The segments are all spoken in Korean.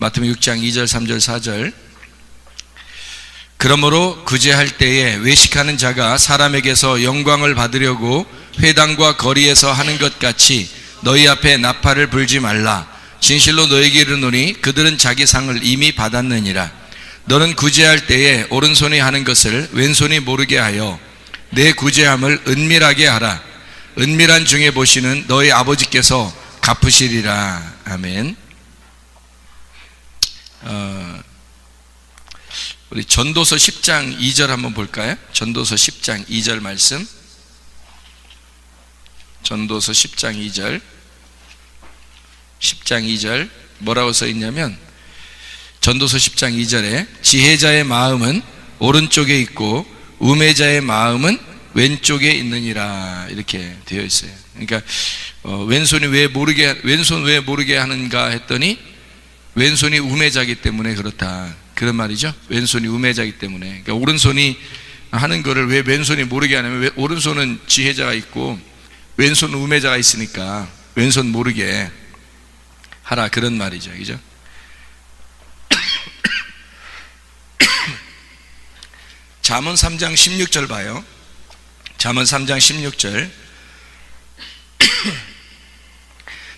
마태복음 6장 2절, 3절, 4절. 그러므로 구제할 때에 외식하는 자가 사람에게서 영광을 받으려고 회당과 거리에서 하는 것 같이 너희 앞에 나팔을 불지 말라. 진실로 너희에게 이르노니 그들은 자기 상을 이미 받았느니라. 너는 구제할 때에 오른손이 하는 것을 왼손이 모르게 하여 내 구제함을 은밀하게 하라. 은밀한 중에 보시는 너희 아버지께서 갚으시리라. 아멘. 우리 전도서 10장 2절 한번 볼까요? 전도서 10장 2절 말씀. 전도서 10장 2절. 10장 2절 뭐라고 써 있냐면, 전도서 10장 2절에 지혜자의 마음은 오른쪽에 있고 우매자의 마음은 왼쪽에 있느니라, 이렇게 되어 있어요. 그러니까 왼손 왜 모르게 하는가 했더니 왼손이 우매자이기 때문에 그렇다, 그런 말이죠. 왼손이 우매자이기 때문에. 그러니까 오른손이 하는 거를 왜 왼손이 모르게 하냐면, 오른손은 지혜자가 있고 왼손은 우매자가 있으니까 왼손 모르게 하라, 그런 말이죠. 그죠? 잠언 3장 16절 봐요. 잠언 3장 16절.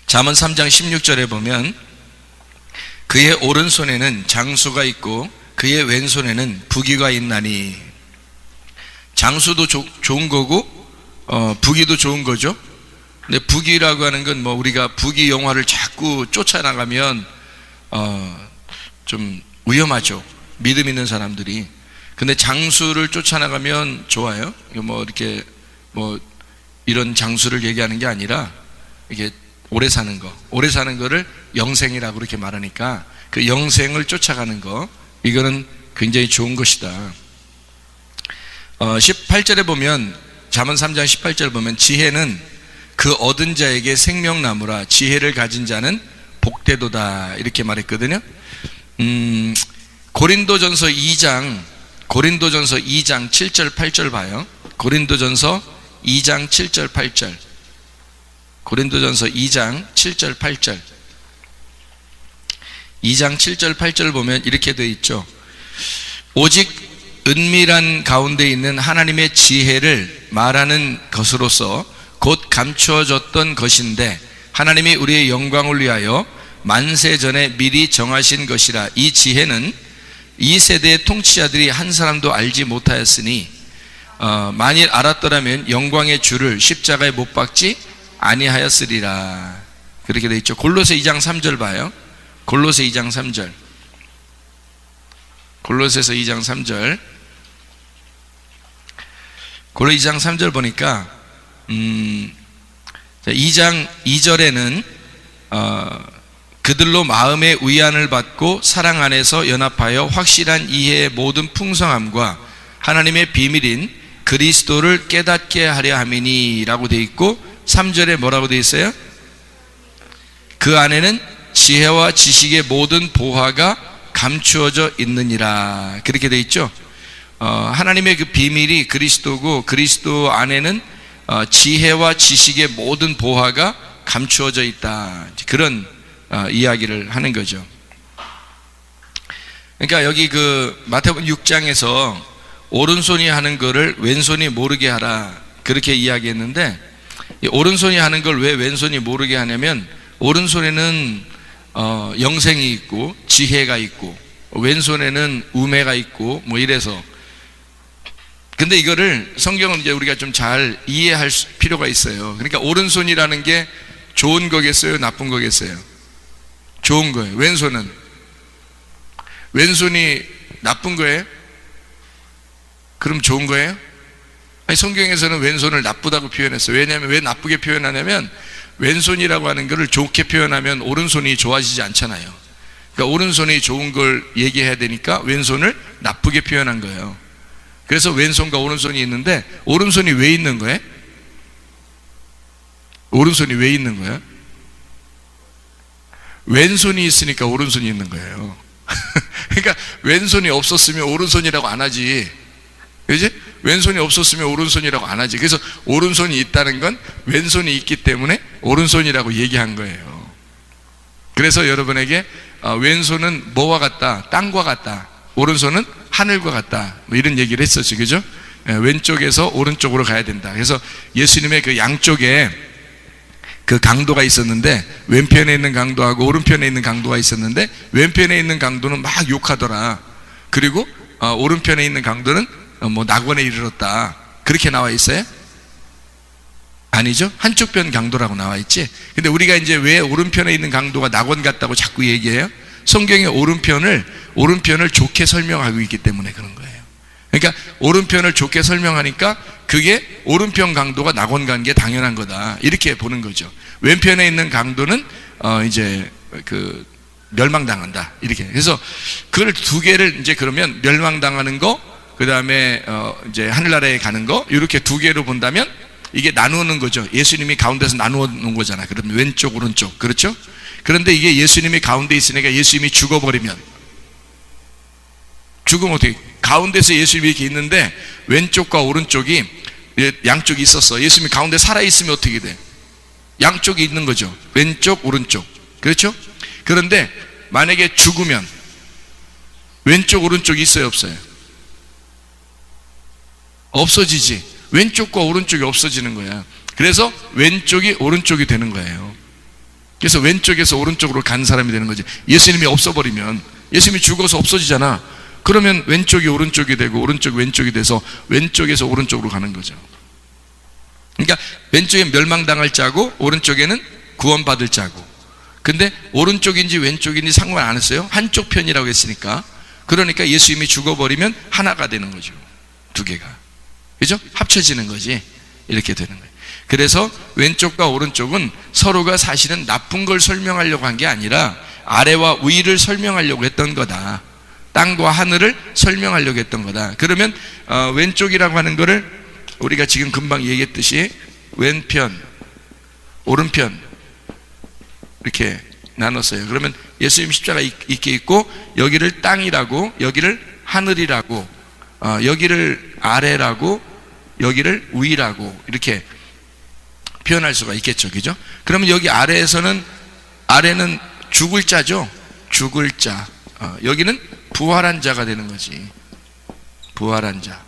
잠언 3장 16절에 보면 그의 오른손에는 장수가 있고 그의 왼손에는 부귀가 있나니. 장수도 좋은 거고 부귀도 좋은 거죠. 근데 부귀라고 하는 건 뭐 우리가 부귀 영화를 자꾸 쫓아나가면 좀 위험하죠, 믿음 있는 사람들이. 근데 장수를 쫓아나가면 좋아요. 뭐 이렇게 뭐 이런 장수를 얘기하는 게 아니라 이게 오래 사는 거, 오래 사는 거를 영생이라고 그렇게 말하니까 그 영생을 쫓아가는 거, 이거는 굉장히 좋은 것이다. 18절에 보면, 잠언 3장 18절 보면 지혜는 그 얻은 자에게 생명나무라, 지혜를 가진 자는 복되도다, 이렇게 말했거든요. 고린도전서 2장 7절 8절 봐요. 고린도전서 2장 7절 8절. 고린도전서 2장 7절 8절. 2장 7절 8절 보면 이렇게 되어 있죠. 오직 은밀한 가운데 있는 하나님의 지혜를 말하는 것으로서 곧 감추어졌던 것인데 하나님이 우리의 영광을 위하여 만세 전에 미리 정하신 것이라. 이 지혜는 이 세대의 통치자들이 한 사람도 알지 못하였으니 만일 알았더라면 영광의 주를 십자가에 못 박지 아니하였으리라. 그렇게 되어 있죠. 골로새 2장 3절 봐요. 골로새 2장 3절. 골로새서 2장 3절. 골로 2장 3절 보니까 2장 2절에는 그들로 마음의 위안을 받고 사랑 안에서 연합하여 확실한 이해의 모든 풍성함과 하나님의 비밀인 그리스도를 깨닫게 하려 함이니 라고 되어 있고, 3절에 뭐라고 되어 있어요? 그 안에는 지혜와 지식의 모든 보화가 감추어져 있느니라, 그렇게 되어 있죠. 하나님의 그 비밀이 그리스도고 그리스도 안에는 지혜와 지식의 모든 보화가 감추어져 있다, 그런 이야기를 하는 거죠. 그러니까 여기 그 마태복음 6장에서 오른손이 하는 거를 왼손이 모르게 하라, 그렇게 이야기했는데, 오른손이 하는 걸 왜 왼손이 모르게 하냐면, 오른손에는 영생이 있고 지혜가 있고 왼손에는 우매가 있고 뭐 이래서. 근데 이거를 성경은 이제 우리가 좀 잘 이해할 필요가 있어요. 그러니까 오른손이라는 게 좋은 거겠어요, 나쁜 거겠어요? 좋은 거예요. 왼손이 나쁜 거예요? 그럼 좋은 거예요? 아니, 성경에서는 왼손을 나쁘다고 표현했어요. 왜냐하면 왜 나쁘게 표현하냐면, 왼손이라고 하는 것을 좋게 표현하면 오른손이 좋아지지 않잖아요. 그러니까 오른손이 좋은 걸 얘기해야 되니까 왼손을 나쁘게 표현한 거예요. 그래서 왼손과 오른손이 있는데, 오른손이 왜 있는 거예요? 오른손이 왜 있는 거예요? 왼손이 있으니까 오른손이 있는 거예요. 그러니까 왼손이 없었으면 오른손이라고 안 하지, 그지? 왼손이 없었으면 오른손이라고 안 하지. 그래서 오른손이 있다는 건 왼손이 있기 때문에 오른손이라고 얘기한 거예요. 그래서 여러분에게 왼손은 뭐와 같다? 땅과 같다. 오른손은 하늘과 같다. 뭐 이런 얘기를 했었죠. 그죠? 왼쪽에서 오른쪽으로 가야 된다. 그래서 예수님의 그 양쪽에 그 강도가 있었는데, 왼편에 있는 강도하고 오른편에 있는 강도가 있었는데, 왼편에 있는 강도는 막 욕하더라. 그리고 오른편에 있는 강도는 뭐 낙원에 이르렀다. 그렇게 나와 있어요? 아니죠? 한쪽 편 강도라고 나와 있지. 근데 우리가 이제 왜 오른편에 있는 강도가 낙원 같다고 자꾸 얘기해요? 성경의 오른편을 좋게 설명하고 있기 때문에 그런 거예요. 그러니까 오른편을 좋게 설명하니까 그게 오른편 강도가 낙원 간 게 당연한 거다, 이렇게 보는 거죠. 왼편에 있는 강도는 이제 그 멸망당한다, 이렇게. 그래서 그걸 두 개를 이제 그러면 멸망당하는 거, 그 다음에 이제 하늘나라에 가는 거, 이렇게 두 개로 본다면 이게 나누는 거죠. 예수님이 가운데서 나누어 놓은 거잖아. 그러면 왼쪽 오른쪽, 그렇죠? 그런데 이게 예수님이 가운데 있으니까 예수님이 죽어버리면, 죽으면 어떻게, 가운데서 예수님이 이렇게 있는데 왼쪽과 오른쪽이 양쪽이 있었어. 예수님이 가운데 살아있으면 어떻게 돼? 양쪽이 있는 거죠. 왼쪽 오른쪽, 그렇죠? 그런데 만약에 죽으면 왼쪽 오른쪽이 있어요, 없어요? 없어지지. 왼쪽과 오른쪽이 없어지는 거야. 그래서 왼쪽이 오른쪽이 되는 거예요. 그래서 왼쪽에서 오른쪽으로 간 사람이 되는 거지. 예수님이 없어버리면, 예수님이 죽어서 없어지잖아. 그러면 왼쪽이 오른쪽이 되고 오른쪽이 왼쪽이 돼서 왼쪽에서 오른쪽으로 가는 거죠. 그러니까 왼쪽에 멸망당할 자고 오른쪽에는 구원받을 자고. 근데 오른쪽인지 왼쪽인지 상관 안 했어요. 한쪽 편이라고 했으니까. 그러니까 예수님이 죽어버리면 하나가 되는 거죠. 두 개가, 그죠? 합쳐지는 거지. 이렇게 되는 거예요. 그래서 왼쪽과 오른쪽은 서로가 사실은 나쁜 걸 설명하려고 한 게 아니라 아래와 위를 설명하려고 했던 거다. 땅과 하늘을 설명하려고 했던 거다. 그러면 왼쪽이라고 하는 거를 우리가 지금 금방 얘기했듯이 왼편, 오른편 이렇게 나눴어요. 그러면 예수님 십자가 이렇게 있고, 여기를 땅이라고, 여기를 하늘이라고, 여기를 아래라고, 여기를 위라고 이렇게 표현할 수가 있겠죠. 그죠? 그러면 여기 아래에서는, 아래는 죽을 자죠. 죽을 자. 여기는 부활한 자가 되는 거지. 부활한 자.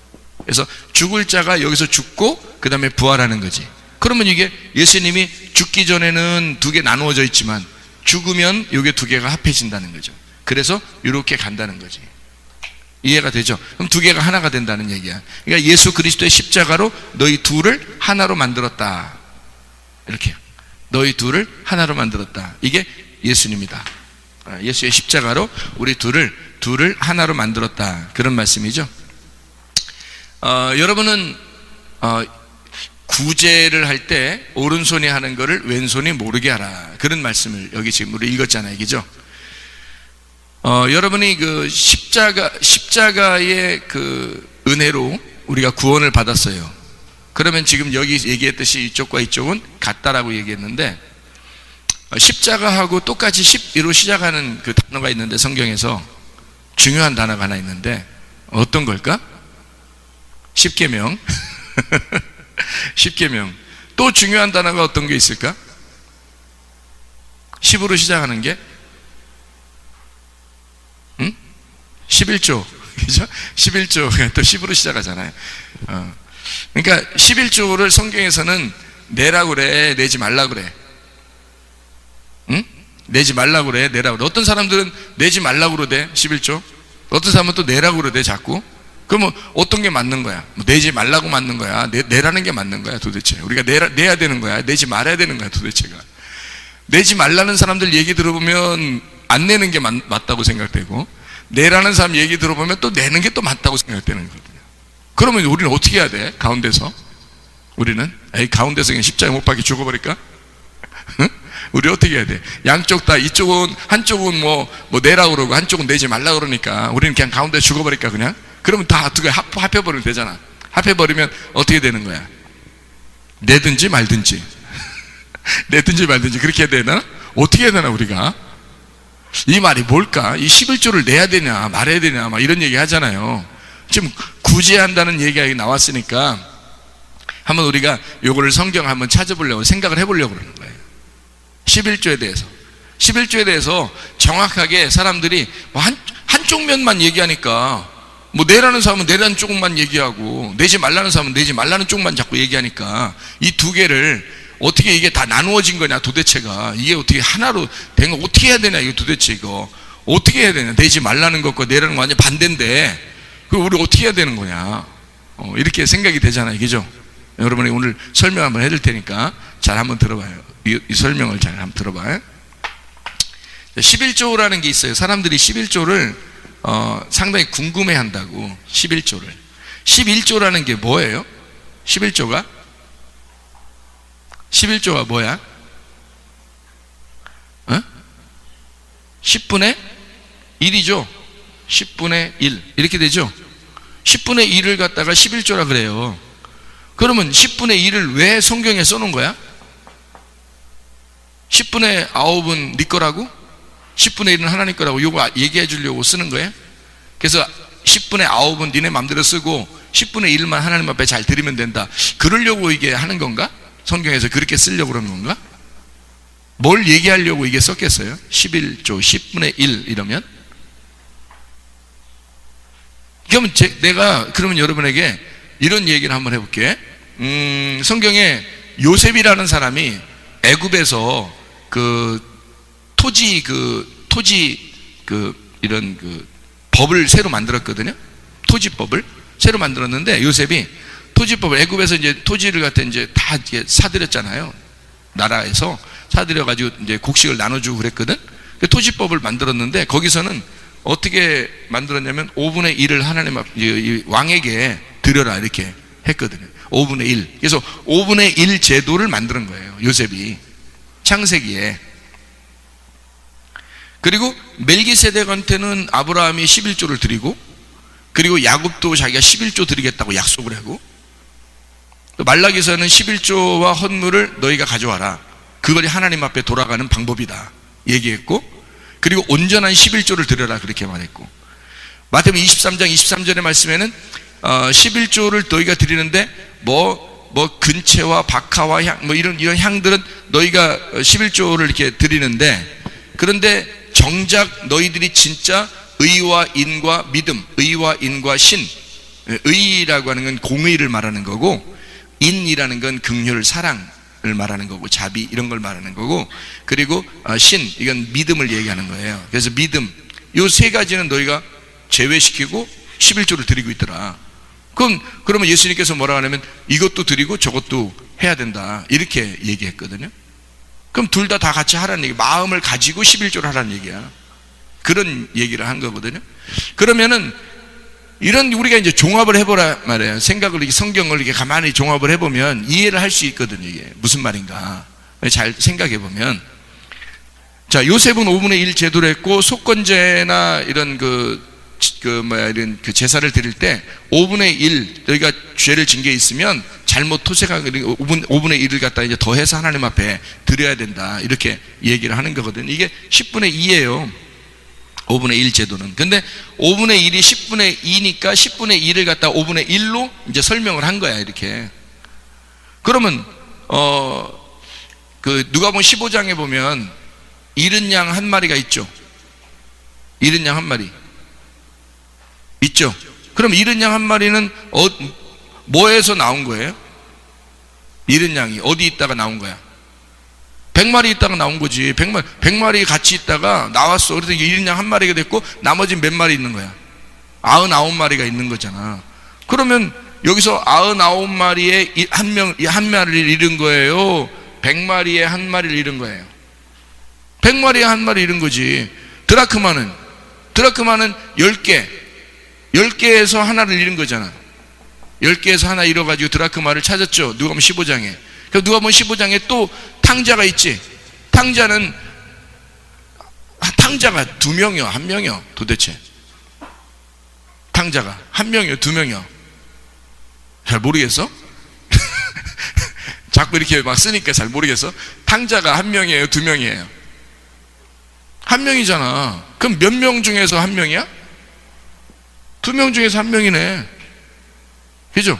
그래서 죽을 자가 여기서 죽고 그 다음에 부활하는 거지. 그러면 이게 예수님이 죽기 전에는 두 개 나누어져 있지만 죽으면 이게 두 개가 합해진다는 거죠. 그래서 이렇게 간다는 거지. 이해가 되죠? 그럼 두 개가 하나가 된다는 얘기야. 그러니까 예수 그리스도의 십자가로 너희 둘을 하나로 만들었다, 이렇게. 너희 둘을 하나로 만들었다. 이게 예수님이다. 예수의 십자가로 우리 둘을 하나로 만들었다, 그런 말씀이죠. 여러분은 구제를 할 때 오른손이 하는 거를 왼손이 모르게 하라, 그런 말씀을 여기 지금 우리 읽었잖아요. 그죠? 여러분이 그 십자가의 그 은혜로 우리가 구원을 받았어요. 그러면 지금 여기 얘기했듯이 이쪽과 이쪽은 같다라고 얘기했는데, 십자가하고 똑같이 12로 시작하는 그 단어가 있는데, 성경에서 중요한 단어가 하나 있는데 어떤 걸까? 십계명. 십계명. 또 중요한 단어가 어떤 게 있을까? 10으로 시작하는 게 11조. 그죠? 11조가 또 10으로 시작하잖아요. 그러니까 11조를 성경에서는 내라고 그래, 내지 말라고 그래. 응? 내지 말라고 그래, 내라고 그래. 어떤 사람들은 내지 말라고 그러대, 11조. 어떤 사람은 또 내라고 그러대, 자꾸. 그러면 어떤 게 맞는 거야? 내지 말라고 맞는 거야? 내라는 게 맞는 거야, 도대체? 우리가 내야 되는 거야? 내지 말아야 되는 거야, 도대체가? 내지 말라는 사람들 얘기 들어보면 안 내는 게 맞다고 생각되고, 내라는 사람 얘기 들어보면 또 내는 게 또 맞다고 생각되는 거거든요. 그러면 우리는 어떻게 해야 돼? 가운데서? 우리는? 가운데서 그냥 십자가에 못 박혀 죽어버릴까? 응? 우리 어떻게 해야 돼? 양쪽 다, 이쪽은, 한쪽은 뭐 내라고 그러고 한쪽은 내지 말라고 그러니까 우리는 그냥 가운데 죽어버릴까, 그냥? 그러면 다 두 개 합해버리면 되잖아. 합해버리면 어떻게 되는 거야? 내든지 말든지. 내든지 말든지 그렇게 해야 되나? 어떻게 해야 되나, 우리가? 이 말이 뭘까? 이 11조를 내야 되냐 말해야 되냐 막 이런 얘기 하잖아요. 지금 구제한다는 얘기가 나왔으니까 한번 우리가 요거를 성경 한번 찾아보려고 생각을 해보려고 그러는 거예요. 11조에 대해서. 11조에 대해서 정확하게 사람들이 뭐 한쪽 면만 얘기하니까, 뭐 내라는 사람은 내라는 쪽만 얘기하고 내지 말라는 사람은 내지 말라는 쪽만 자꾸 얘기하니까 이 두 개를 어떻게 이게 다 나누어진 거냐 도대체가, 이게 어떻게 하나로 된 거 어떻게 해야 되냐, 이거 도대체 이거 어떻게 해야 되냐, 내지 말라는 것과 내라는 거 완전 반대인데 그럼 우리 어떻게 해야 되는 거냐, 이렇게 생각이 되잖아요. 그죠? 여러분이 오늘 설명 한번 해줄 테니까 잘 한번 들어봐요. 이 설명을 잘 한번 들어봐요. 11조라는 게 있어요. 사람들이 11조를 상당히 궁금해 한다고. 11조를 11조라는 게 뭐예요? 11조가 뭐야? 10분의 1이죠 10분의 1 이렇게 되죠. 10분의 1을 갖다가 11조라 그래요. 그러면 10분의 1을 왜 성경에 써놓은 거야? 10분의 9은 네 거라고? 10분의 1은 하나님 거라고 요거 얘기해 주려고 쓰는 거예요. 그래서 10분의 9은 니네 맘대로 쓰고 10분의 1만 하나님 앞에 잘 드리면 된다, 그러려고 이게 하는 건가? 성경에서 그렇게 쓰려고 그러는 건가? 뭘 얘기하려고 이게 썼겠어요? 11조 10분의 1 이러면? 그러면 내가 그러면 여러분에게 이런 얘기를 한번 해볼게. 성경에 요셉이라는 사람이 애굽에서 토지 이런 법을 새로 만들었거든요. 토지법을 새로 만들었는데, 요셉이 토지법을 애굽에서 이제 토지를 갖다 이제 다 사들였잖아요. 나라에서 사들여가지고 이제 곡식을 나눠주고 그랬거든. 토지법을 만들었는데 거기서는 어떻게 만들었냐면 5분의 1을 하나님 앞 왕에게 드려라 이렇게 했거든요. 5분의 1. 그래서 5분의 1 제도를 만드는 거예요, 요셉이 창세기에. 그리고 멜기세덱한테는 아브라함이 11조를 드리고, 그리고 야곱도 자기가 11조 드리겠다고 약속을 하고, 말라기서는 11조와 헌물을 너희가 가져와라, 그걸이 하나님 앞에 돌아가는 방법이다 얘기했고, 그리고 온전한 11조를 드려라 그렇게 말했고, 마태복음 23장 23절의 말씀에는 11조를 너희가 드리는데 근채와 박하와 향, 이런 향들은 너희가 11조를 이렇게 드리는데, 그런데 정작 너희들이 진짜 의와 인과 믿음, 의와 인과 신, 의라고 하는 건 공의를 말하는 거고, 인이라는 건 긍휼, 사랑을 말하는 거고, 자비 이런 걸 말하는 거고, 그리고 신, 이건 믿음을 얘기하는 거예요. 그래서 믿음, 요 세 가지는 너희가 제외시키고 11조를 드리고 있더라. 그러면 예수님께서 뭐라고 하냐면 이것도 드리고 저것도 해야 된다 이렇게 얘기했거든요. 그럼 둘 다 같이 하라는 얘기, 마음을 가지고 11조를 하라는 얘기야. 그런 얘기를 한 거거든요. 그러면은 이런 우리가 이제 종합을 해보라 말이에요. 생각을 이렇게 성경을 이렇게 가만히 종합을 해보면 이해를 할 수 있거든요. 이게 무슨 말인가 잘 생각해 보면, 자, 요셉은 5분의 1 제도를 했고, 속건제나 이런 이런 제사를 드릴 때 5분의 1 너희가 죄를 진 게 있으면 잘못 토색한 5분의 1을 갖다 이제 더해서 하나님 앞에 드려야 된다 이렇게 얘기를 하는 거거든요. 이게 10분의 2예요 5분의 1 제도는. 근데 5분의 1이 10분의 2니까 10분의 1을 갖다 5분의 1로 이제 설명을 한 거야 이렇게. 그러면 누가복음 15장에 보면 잃은 양 한 마리가 있죠. 잃은 양 한 마리 있죠. 그럼 잃은 양 한 마리는 뭐에서 나온 거예요? 잃은 양이 어디 있다가 나온 거야? 100마리 있다가 나온 거지. 100마리 같이 있다가 나왔어. 그래서 잃은 양 한 마리가 됐고, 나머지는 몇 마리 있는 거야? 99마리가 있는 거잖아. 그러면 여기서 99마리에 한 마리를 잃은 거예요? 100마리에 한 마리를 잃은 거예요? 100마리에 한 마리 잃은 거지. 드라크마는 10개에서 하나를 잃은 거잖아. 10개에서 하나 잃어가지고 드라크마를 찾았죠. 누가복음 15장에. 그럼 누가복음 15장에 또 탕자가 있지. 탕자가 2명이요, 1명이요 도대체? 탕자가 1명이요, 2명이요? 잘 모르겠어? 자꾸 이렇게 막 쓰니까 잘 모르겠어? 탕자가 1명이에요, 2명이에요? 1명이잖아. 그럼 몇 명 중에서 1명이야? 2명 중에서 1명이네. 그죠?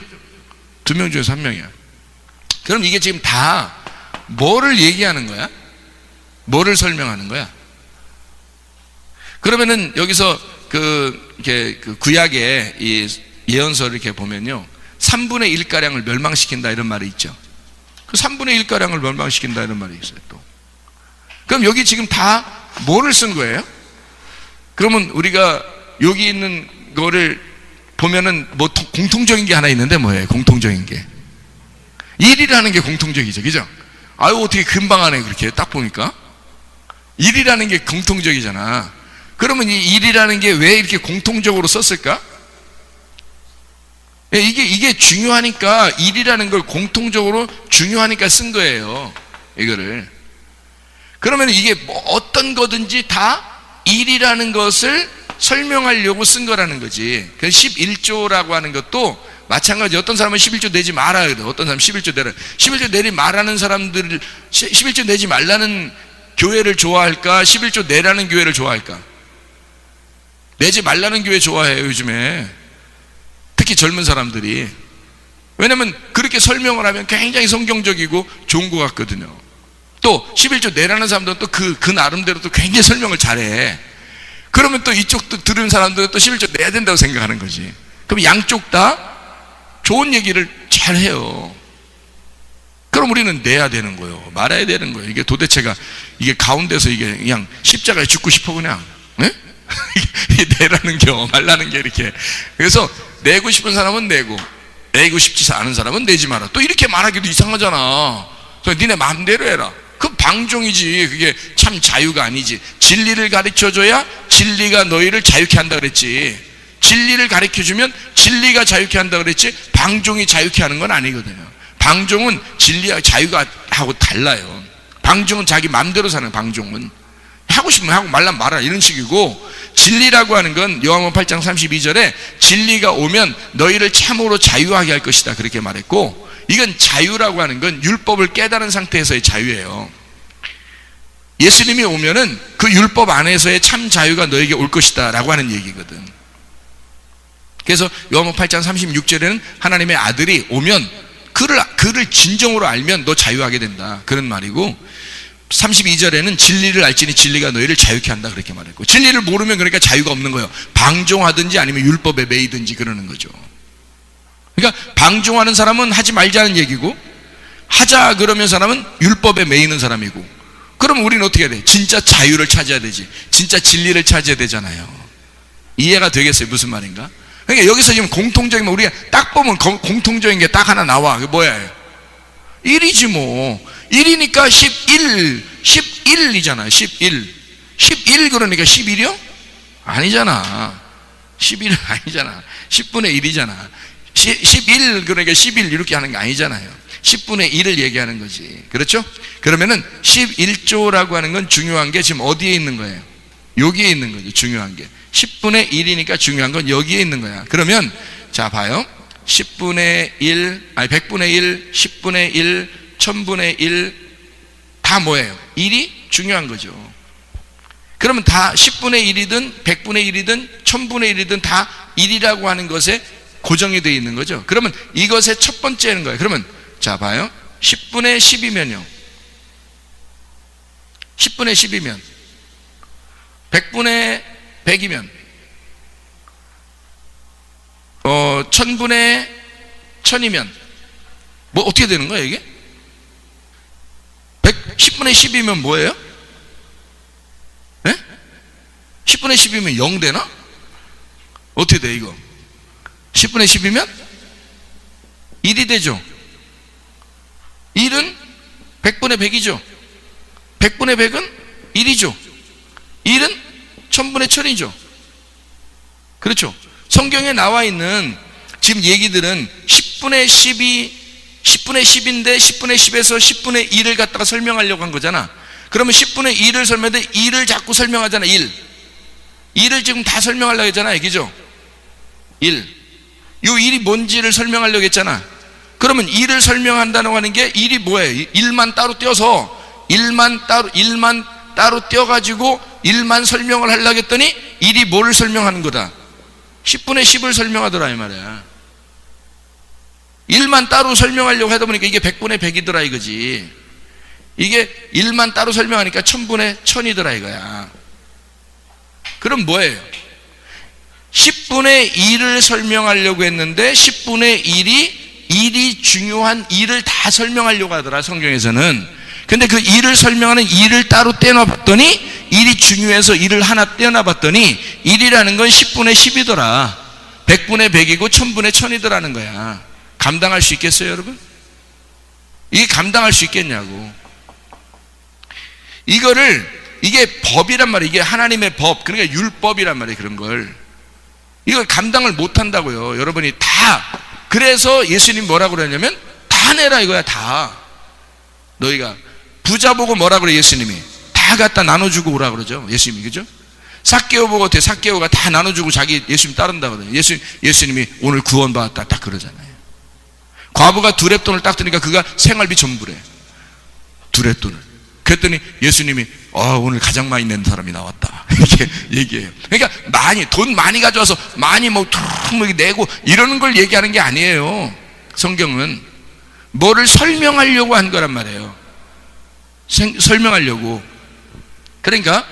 2명 중에서 1명이야. 그럼 이게 지금 다 뭐를 얘기하는 거야? 뭐를 설명하는 거야? 그러면은 여기서 이렇게 구약의 이 예언서를 이렇게 보면요, 3분의 1가량을 멸망시킨다 이런 말이 있죠. 그 3분의 1가량을 멸망시킨다 이런 말이 있어요. 또 그럼 여기 지금 다 뭐를 쓴 거예요? 그러면 우리가 여기 있는 거를 보면은 뭐 공통적인 게 하나 있는데 뭐예요? 공통적인 게 일이라는 게 공통적이죠, 그죠? 아유, 어떻게 금방 하네, 그렇게 딱 보니까. 일이라는 게 공통적이잖아. 그러면 이 일이라는 게 왜 이렇게 공통적으로 썼을까? 이게 중요하니까, 일이라는 걸 공통적으로 중요하니까 쓴 거예요, 이거를. 그러면 이게 뭐 어떤 거든지 다 일이라는 것을 설명하려고 쓴 거라는 거지. 그 11조라고 하는 것도 마찬가지. 어떤 사람은 11조 내지 말아야 돼. 어떤 사람은 11조 내라. 11조 내리 말하는 사람들, 11조 내지 말라는 교회를 좋아할까? 11조 내라는 교회를 좋아할까? 내지 말라는 교회 좋아해요, 요즘에. 특히 젊은 사람들이. 왜냐면 그렇게 설명을 하면 굉장히 성경적이고 좋은 것 같거든요. 또 11조 내라는 사람들은 또 그 나름대로 또 굉장히 설명을 잘해. 그러면 또 이쪽도 들은 사람들은 또 11조 내야 된다고 생각하는 거지. 그럼 양쪽 다 좋은 얘기를 잘 해요. 그럼 우리는 내야 되는 거예요. 말아야 되는 거예요. 이게 도대체가, 이게 가운데서 이게 그냥 십자가에 죽고 싶어, 그냥. 네? 이게 내라는 게, 말라는 게 이렇게. 그래서 내고 싶은 사람은 내고, 내고 싶지 않은 사람은 내지 마라. 또 이렇게 말하기도 이상하잖아. 그래서 니네 마음대로 해라. 그 방종이지. 그게 참 자유가 아니지. 진리를 가르쳐줘야 진리가 너희를 자유케 한다 그랬지. 진리를 가르쳐주면 진리가 자유케 한다 그랬지, 방종이 자유케 하는 건 아니거든요. 방종은 진리와 자유가 하고 달라요. 방종은 자기 마음대로 사는, 방종은 하고 싶으면 하고 말라면 말아라 이런 식이고, 진리라고 하는 건 요한복음 8장 32절에 진리가 오면 너희를 참으로 자유하게 할 것이다 그렇게 말했고, 이건 자유라고 하는 건 율법을 깨달은 상태에서의 자유예요. 예수님이 오면은 그 율법 안에서의 참 자유가 너에게 올 것이다 라고 하는 얘기거든. 그래서 요한복음 8장 36절에는 하나님의 아들이 오면 그를 진정으로 알면 너 자유하게 된다 그런 말이고, 32절에는 진리를 알지니 진리가 너희를 자유케 한다 그렇게 말했고, 진리를 모르면 그러니까 자유가 없는 거예요. 방종하든지 아니면 율법에 매이든지 그러는 거죠. 그러니까 방종하는 사람은 하지 말자는 얘기고, 하자 그러면 사람은 율법에 매이는 사람이고, 그러면 우리는 어떻게 해야 돼? 진짜 자유를 찾아야 되지. 진짜 진리를 찾아야 되잖아요. 이해가 되겠어요? 무슨 말인가? 그러니까 여기서 지금 공통적인, 우리가 딱 보면 공통적인 게 딱 하나 나와. 그게 뭐야? 1이지 뭐. 1이니까 11이잖아. 11 그러니까 11이요? 아니잖아. 11은 아니잖아. 10분의 1이잖아. 11 그러니까 11 이렇게 하는 게 아니잖아요. 10분의 1을 얘기하는 거지. 그렇죠? 그러면은 11조라고 하는 건 중요한 게 지금 어디에 있는 거예요? 여기에 있는 거죠. 중요한 게 10분의 1이니까 중요한 건 여기에 있는 거야. 그러면 자 봐요. 10분의 1, 아니 100분의 1, 10분의 1, 1000분의 1 다 뭐예요? 1이 중요한 거죠. 그러면 다 10분의 1이든 100분의 1이든 1000분의 1이든 다 1이라고 하는 것에 고정이 되어 있는 거죠. 그러면 이것의 첫 번째는 거예요. 그러면 자 봐요. 10분의 10이면요, 10분의 10이면 100분의 100이면 1000분의 1000이면 뭐 어떻게 되는 거예요 이게? 10분의 10이면 뭐예요? 네? 10분의 10이면 0 되나? 어떻게 돼 이거? 10분의 10이면 1이 되죠. 1은 100분의 100이죠. 100분의 100은 1이죠. 1은 1000분의 1000이죠. 그렇죠? 성경에 나와 있는 지금 얘기들은 10분의 10이 10분의 10인데 10분의 10에서 10분의 1을 갖다가 설명하려고 한 거잖아. 그러면 10분의 1을 설명하는데 1을 자꾸 설명하잖아. 1을 지금 다 설명하려고 했잖아. 얘기죠? 1. 요 1이 뭔지를 설명하려고 했잖아. 그러면 1을 설명한다고 하는 게 1이 뭐예요? 1만 따로 떼어서 1만 따로 떼어가지고 1만 설명을 하려고 했더니 1이 뭐를 설명하는 거다? 10분의 10을 설명하더라 이 말이야. 1만 따로 설명하려고 하다 보니까 이게 100분의 100이더라 이거지. 이게 1만 따로 설명하니까 1000분의 1000이더라 이거야. 그럼 뭐예요? 10분의 1을 설명하려고 했는데 10분의 1이 중요한 1을 다 설명하려고 하더라 성경에서는. 근데 그 1을 설명하는 1을 따로 떼어놔 봤더니 1이 중요해서 1을 하나 떼어놔 봤더니 1이라는 건 10분의 10이더라. 100분의 100이고 1000분의 1000이더라는 거야. 감당할 수 있겠어요 여러분? 이게 감당할 수 있겠냐고. 이게 법이란 말이에요. 이게 하나님의 법, 그러니까 율법이란 말이에요. 그런 걸 이걸 감당을 못한다고요 여러분이 다. 그래서 예수님이 뭐라고 그러냐면 다 내라 이거야. 다. 너희가 부자 보고 뭐라 그래 예수님이? 다 갖다 나눠주고 오라 그러죠 예수님이. 그죠? 삭개오 보고 어때? 삭개오가 다 나눠주고 자기 예수님 따른다거든요. 예수님이 오늘 구원받았다 딱 그러잖아요. 과부가 두렙돈을 딱 드니까 그가 생활비 전부래. 두렙돈을. 그랬더니 예수님이 오늘 가장 많이 낸 사람이 나왔다 이렇게 얘기해요. 그러니까 돈 많이 가져와서 많이 내고 이러는 걸 얘기하는 게 아니에요. 성경은 뭐를 설명하려고 한 거란 말이에요. 설명하려고. 그러니까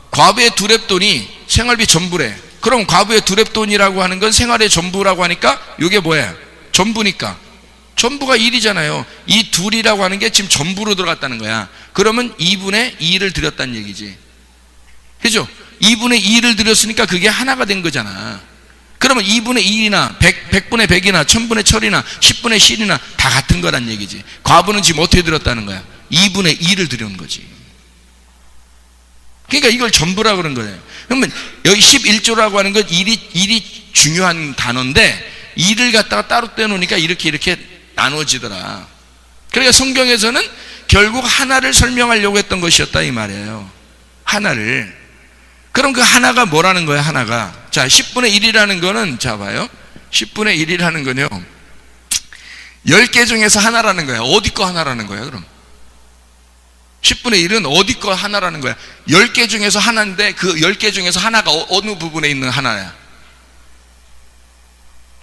과부의 두렙돈이 생활비 전부래. 그럼 과부의 두렙돈이라고 하는 건 생활의 전부라고 하니까 이게 뭐야? 전부니까 전부가 1이잖아요. 이 둘이라고 하는 게 지금 전부로 들어갔다는 거야. 그러면 2분의 2를 드렸다는 얘기지. 그죠? 2분의 2를 드렸으니까 그게 하나가 된 거잖아. 그러면 2분의 1이나 100분의 100이나 1000분의 1000이나 10분의 10이나 다 같은 거란 얘기지. 과부는 지금 어떻게 들었다는 거야? 2분의 2를 드린 거지. 그러니까 이걸 전부라고 그런 거예요. 그러면 여기 11조라고 하는 건 일이 중요한 단어인데 일을 갖다가 따로 떼놓으니까 이렇게 나눠지더라. 그러니까 성경에서는 결국 하나를 설명하려고 했던 것이었다 이 말이에요. 하나를. 그럼 그 하나가 뭐라는 거예요? 하나가. 자, 10분의 1이라는 거는 자 봐요. 10분의 1이라는 건요 10개 중에서 하나라는 거야. 어디 거 하나라는 거야 그럼? 10분의 1은 어디 거 하나라는 거야. 10개 중에서 하나인데 그 10개 중에서 하나가 어느 부분에 있는 하나야?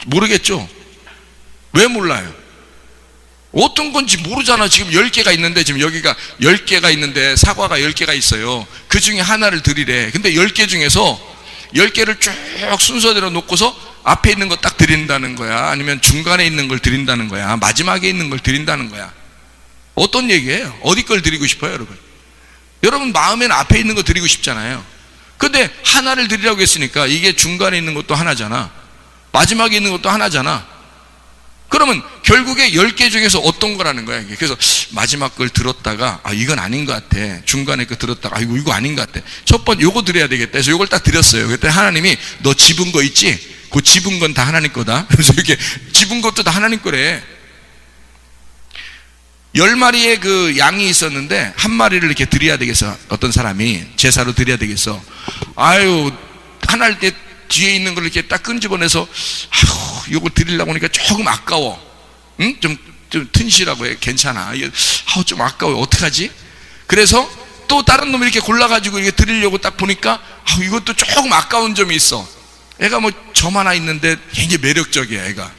모르겠죠? 왜 몰라요? 어떤 건지 모르잖아. 지금 10개가 있는데 지금 여기가 10개가 있는데 사과가 10개가 있어요. 그 중에 하나를 드리래. 근데 10개 중에서 10개를 쭉 순서대로 놓고서 앞에 있는 거 딱 드린다는 거야? 아니면 중간에 있는 걸 드린다는 거야? 마지막에 있는 걸 드린다는 거야? 어떤 얘기예요? 어디 걸 드리고 싶어요 여러분? 여러분 마음에는 앞에 있는 거 드리고 싶잖아요. 근데 하나를 드리라고 했으니까 이게 중간에 있는 것도 하나잖아. 마지막에 있는 것도 하나잖아. 그러면 결국에 10개 중에서 어떤 거라는 거야 이게. 그래서 마지막 걸 들었다가 이건 아닌 것 같아. 중간에 거 들었다가 이거 아닌 것 같아. 첫 번째 요거 드려야 되겠다 해서 요걸 딱 드렸어요. 그때 하나님이 너 집은 거 있지? 그 집은 건 다 하나님 거다. 그래서 이렇게 집은 것도 다 하나님 거래. 10마리의 그 양이 있었는데 한 마리를 이렇게 드려야 되겠어. 어떤 사람이 제사로 드려야 되겠어. 하나일 때 뒤에 있는 걸 이렇게 딱 끈집어내서 요거 드리려고 하니까 조금 아까워. 응? 좀 튼실하고 해. 괜찮아. 좀 아까워. 어떡하지? 그래서 또 다른 놈이 이렇게 골라가지고 이렇게 드리려고 딱 보니까 이것도 조금 아까운 점이 있어. 애가 점 하나 있는데 굉장히 매력적이야 애가.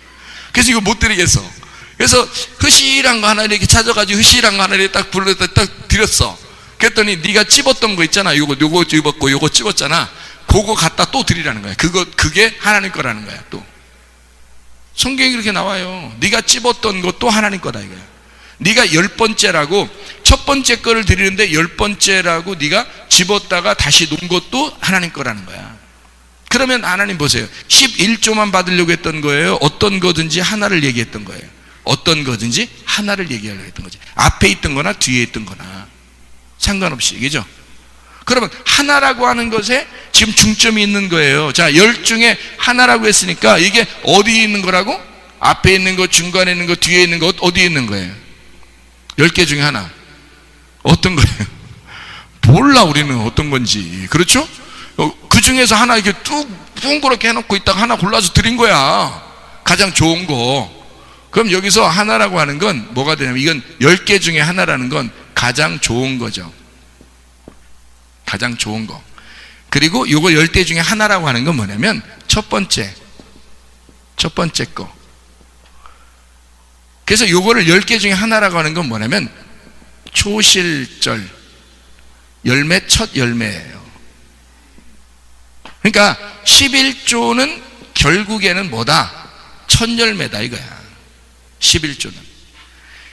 그래서 이거 못 드리겠어. 그래서 흐실한 거 하나 이렇게 찾아가지고 흐실한 거 하나 이렇게 딱 불러다 딱 드렸어. 그랬더니 네가 찝었던 거 있잖아. 요거 찝었고 요거 찝었잖아. 그거 갖다 또 드리라는 거야. 그게 하나님 거라는 거야. 또 성경이 그렇게 나와요. 네가 찝었던 것도 하나님 거다 이거야. 네가 10번째라고 첫 번째 거를 드리는데 10번째라고 네가 집었다가 다시 놓은 것도 하나님 거라는 거야. 그러면 하나님 보세요. 11조만 받으려고 했던 거예요? 어떤 거든지 하나를 얘기했던 거예요? 어떤 거든지 하나를 얘기하려고 했던 거지. 앞에 있던 거나 뒤에 있던 거나 상관없이. 그죠? 그러면 하나라고 하는 것에 지금 중점이 있는 거예요. 자, 10 중에 하나라고 했으니까 이게 어디에 있는 거라고? 앞에 있는 거, 중간에 있는 거, 뒤에 있는 거, 어디에 있는 거예요? 10개 중에 하나. 어떤 거예요? 몰라 우리는 어떤 건지. 그렇죠? 그 중에서 하나 이렇게 뚝 둥그렇게 해놓고 있다가 하나 골라서 드린 거야. 가장 좋은 거. 그럼 여기서 하나라고 하는 건 뭐가 되냐면 이건 10개 중에 하나라는 건 가장 좋은 거죠. 가장 좋은 거. 그리고 요거 10개 중에 하나라고 하는 건 뭐냐면 첫 번째 거. 그래서 요거를 10개 중에 하나라고 하는 건 뭐냐면 초실절 열매, 첫 열매예요. 그러니까 11조는 결국에는 뭐다? 첫 열매다 이거야. 11조는.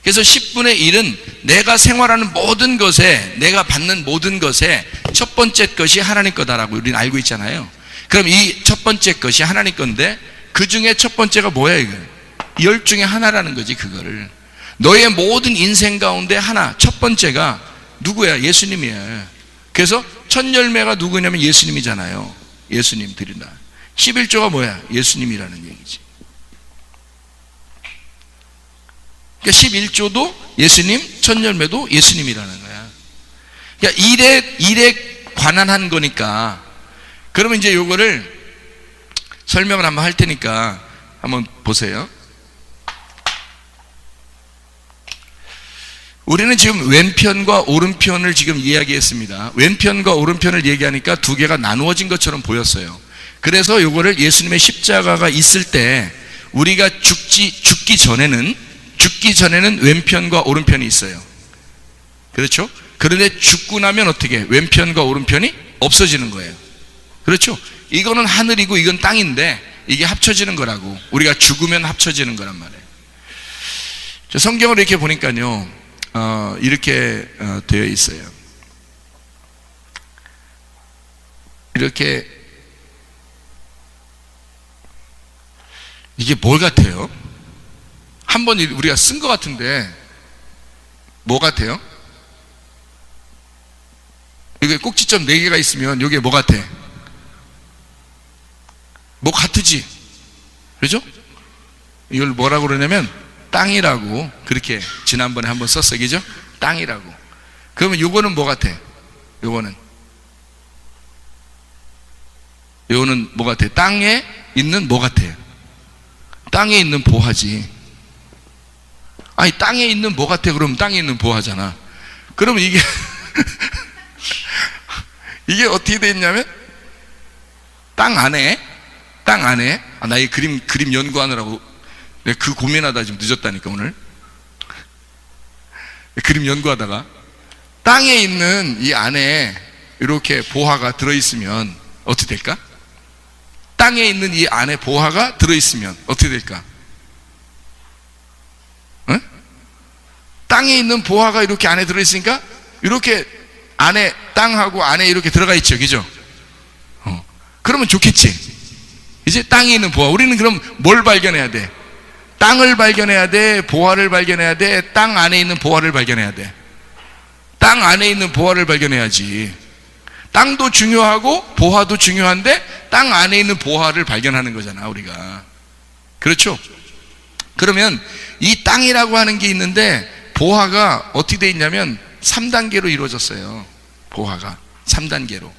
그래서 10분의 1은 내가 생활하는 모든 것에, 내가 받는 모든 것에 첫 번째 것이 하나님 거다라고 우리는 알고 있잖아요. 그럼 이 첫 번째 것이 하나님 건데 그 중에 첫 번째가 뭐야 이거? 10 중에 하나라는 거지. 그거를 너의 모든 인생 가운데 하나, 첫 번째가 누구야? 예수님이야. 그래서 첫 열매가 누구냐면 예수님이잖아요. 예수님 드린다. 11조가 뭐야? 예수님이라는 얘기지. 그러니까 11조도 예수님, 첫 열매도 예수님이라는 거야. 그러니까 일에 관한한 거니까. 그러면 이제 요거를 설명을 한번 할 테니까 한번 보세요. 우리는 지금 왼편과 오른편을 지금 이야기했습니다. 왼편과 오른편을 얘기하니까 두 개가 나누어진 것처럼 보였어요. 그래서 요거를 예수님의 십자가가 있을 때 우리가 죽기 전에는 왼편과 오른편이 있어요. 그렇죠? 그런데 죽고 나면 어떻게? 왼편과 오른편이 없어지는 거예요. 그렇죠? 이거는 하늘이고 이건 땅인데 이게 합쳐지는 거라고. 우리가 죽으면 합쳐지는 거란 말이에요. 성경을 이렇게 보니까요, 이렇게 되어 있어요. 이렇게. 이게 뭘 같아요? 한번 우리가 쓴 것 같은데 뭐 같아요? 이게 꼭지점 4개가 있으면 이게 뭐 같아? 뭐 같으지? 그죠? 이걸 뭐라고 그러냐면 땅이라고 그렇게 지난번에 한번 썼어요. 그죠? 땅이라고. 그러면 요거는 뭐 같아? 요거는 뭐 같아? 땅에 있는 뭐 같아요? 땅에 있는 보화지. 아니 땅에 있는 뭐 같아? 그러면 땅에 있는 보화잖아. 그러면 이게 이게 어떻게 돼 있냐면 땅 안에 나 이 그림 연구하느라고 내가 그 고민하다 지금 늦었다니까. 오늘 그림 연구하다가 땅에 있는 이 안에 이렇게 보화가 들어있으면 어떻게 될까? 땅에 있는 이 안에 보화가 들어있으면 어떻게 될까? 응? 땅에 있는 보화가 이렇게 안에 들어있으니까 이렇게 안에 땅하고 안에 이렇게 들어가 있죠. 그죠? 그러면 좋겠지. 이제 땅에 있는 보화. 우리는 그럼 뭘 발견해야 돼? 땅을 발견해야 돼? 보화를 발견해야 돼? 땅 안에 있는 보화를 발견해야 돼? 땅 안에 있는 보화를 발견해야지. 땅도 중요하고 보화도 중요한데 땅 안에 있는 보화를 발견하는 거잖아 우리가. 그렇죠? 그러면 이 땅이라고 하는 게 있는데 보화가 어떻게 돼 있냐면 3단계로 이루어졌어요. 보화가 3단계로.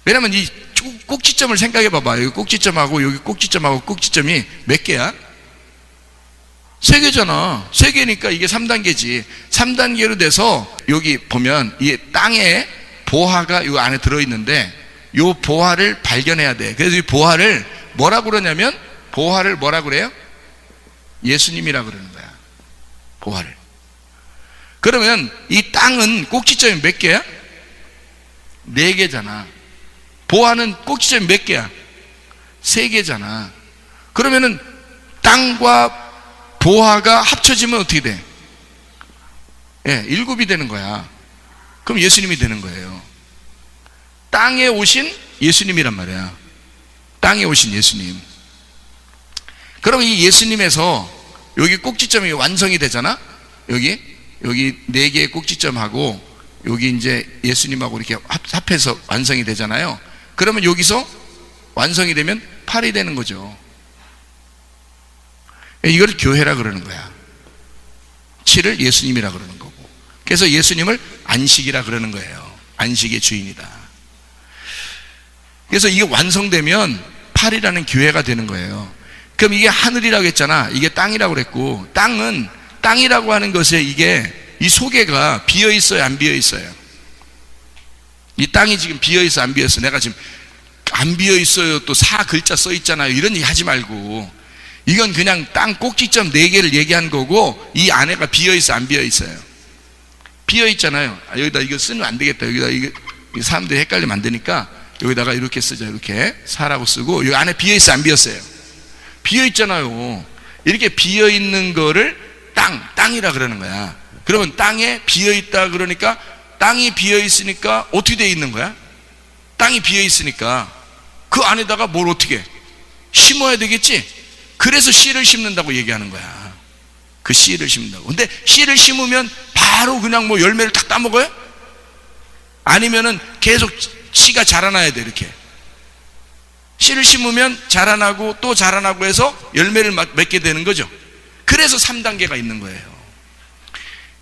왜냐면 이 꼭지점을 생각해 봐봐. 여기 꼭지점하고 여기 꼭지점하고 꼭지점이 몇 개야? 3개잖아. 3개니까 이게 3단계지. 3단계로 돼서 여기 보면 이 땅에 보화가 이 안에 들어있는데 이 보화를 발견해야 돼. 그래서 이 보화를 뭐라고 그러냐면 보화를 뭐라고 그래요? 예수님이라고 그러는 거야. 보화를. 그러면 이 땅은 꼭지점이 몇 개야? 4개잖아. 보화는 꼭지점이 몇 개야? 3개잖아. 그러면은 땅과 보화가 합쳐지면 어떻게 돼? 7이 되는 거야. 그럼 예수님이 되는 거예요. 땅에 오신 예수님이란 말이야. 땅에 오신 예수님. 그럼 이 예수님에서 여기 꼭지점이 완성이 되잖아. 여기 4개의 꼭지점하고 여기 이제 예수님하고 이렇게 합해서 완성이 되잖아요. 그러면 여기서 완성이 되면 8이 되는 거죠. 이걸 교회라 그러는 거야. 7을 예수님이라 그러는 거고. 그래서 예수님을 안식이라 그러는 거예요. 안식의 주인이다. 그래서 이게 완성되면 8이라는 교회가 되는 거예요. 그럼 이게 하늘이라고 했잖아. 이게 땅이라고 그랬고, 땅은 땅이라고 하는 것에 이게 이 소개가 비어 있어요, 안 비어 있어요? 이 땅이 지금 비어 있어, 안 비어 있어? 내가 지금 안 비어 있어요. 또 4 글자 써 있잖아요. 이런 얘기 하지 말고 이건 그냥 땅 꼭지점 4개를 얘기한 거고, 이 안에가 비어있어 안 비어있어요? 비어있잖아요. 여기다 이거 쓰면 안 되겠다. 여기다 이거 사람들이 헷갈리면 안 되니까 여기다가 이렇게 쓰자. 이렇게 사라고 쓰고, 여기 안에 비어있어 안 비었어요? 비어있잖아요. 이렇게 비어있는 거를 땅이라 그러는 거야. 그러면 땅에 비어있다 그러니까, 땅이 비어있으니까 어떻게 돼 있는 거야? 땅이 비어있으니까 그 안에다가 뭘 어떻게 심어야 되겠지? 그래서 씨를 심는다고 얘기하는 거야. 그 씨를 심는다고. 근데 씨를 심으면 바로 그냥 뭐 열매를 딱 따먹어요? 아니면은 계속 씨가 자라나야 돼. 이렇게 씨를 심으면 자라나고 또 자라나고 해서 열매를 맺게 되는 거죠. 그래서 3단계가 있는 거예요.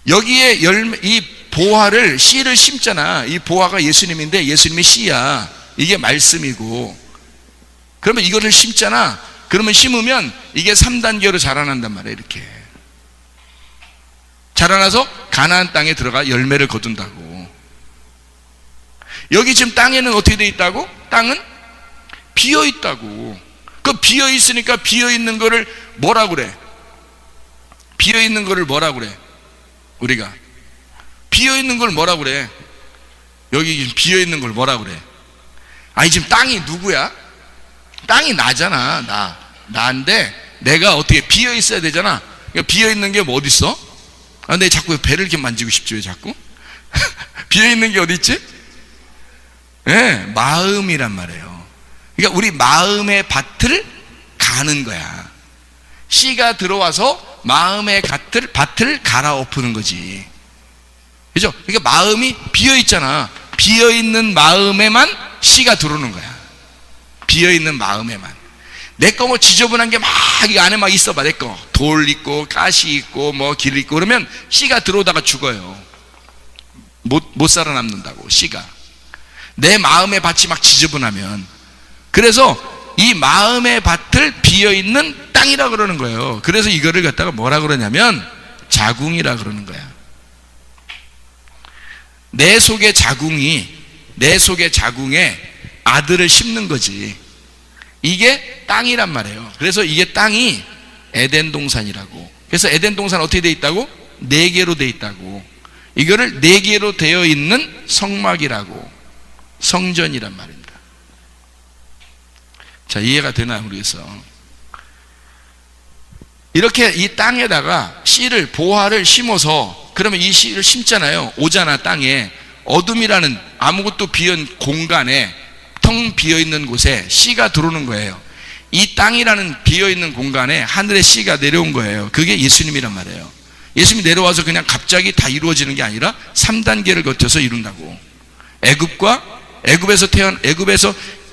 여기에 이 보화를, 씨를 심잖아. 이 보화가 예수님인데 예수님이 씨야. 이게 말씀이고, 그러면 이거를 심잖아. 그러면 심으면 이게 3단계로 자라난단 말이에요. 이렇게 자라나서 가나안 땅에 들어가 열매를 거둔다고. 여기 지금 땅에는 어떻게 돼 있다고? 땅은 비어 있다고. 그 비어 있으니까 비어 있는 거를 뭐라 그래? 비어 있는 거를 뭐라 그래? 우리가 비어 있는 걸 뭐라 그래? 여기 비어 있는 걸 뭐라 그래? 아니 지금 땅이 누구야? 땅이 나잖아. 나인데 내가 어떻게 비어 있어야 되잖아. 그러니까 비어 있는 게 뭐 어디 있어? 근데 자꾸 배를 이렇게 만지고 싶지 왜 자꾸? 비어 있는 게 어디 있지? 네, 마음이란 말이에요. 그러니까 우리 마음의 밭을 가는 거야. 씨가 들어와서 마음의 밭을 갈아엎는 거지. 그죠? 그러니까 마음이 비어 있잖아. 비어 있는 마음에만 씨가 들어오는 거야. 비어 있는 마음에만. 내 거 뭐 지저분한 게 막 이 안에 막 있어 봐. 내 거 돌 있고 가시 있고 뭐 길 있고 그러면 씨가 들어오다가 죽어요. 못 살아남는다고. 씨가 내 마음의 밭이 막 지저분하면. 그래서 이 마음의 밭을 비어 있는 땅이라 그러는 거예요. 그래서 이거를 갖다가 뭐라 그러냐면 자궁이라 그러는 거야. 내 속의 자궁에 아들을 심는 거지. 이게 땅이란 말이에요. 그래서 이게 땅이 에덴 동산이라고. 그래서 에덴 동산 어떻게 돼 있다고? 4개로 돼 있다고. 이거를 4개로 되어 있는 성막이라고, 성전이란 말입니다. 자, 이해가 되나요? 모르겠어. 이렇게 이 땅에다가 씨를, 보화를 심어서, 그러면 이 씨를 심잖아요. 오잖아. 땅에 어둠이라는 아무것도 비은 공간에, 텅 비어있는 곳에 씨가 들어오는 거예요. 이 땅이라는 비어있는 공간에 하늘의 씨가 내려온 거예요. 그게 예수님이란 말이에요. 예수님이 내려와서 그냥 갑자기 다 이루어지는 게 아니라 3단계를 거쳐서 이룬다고. 애굽에서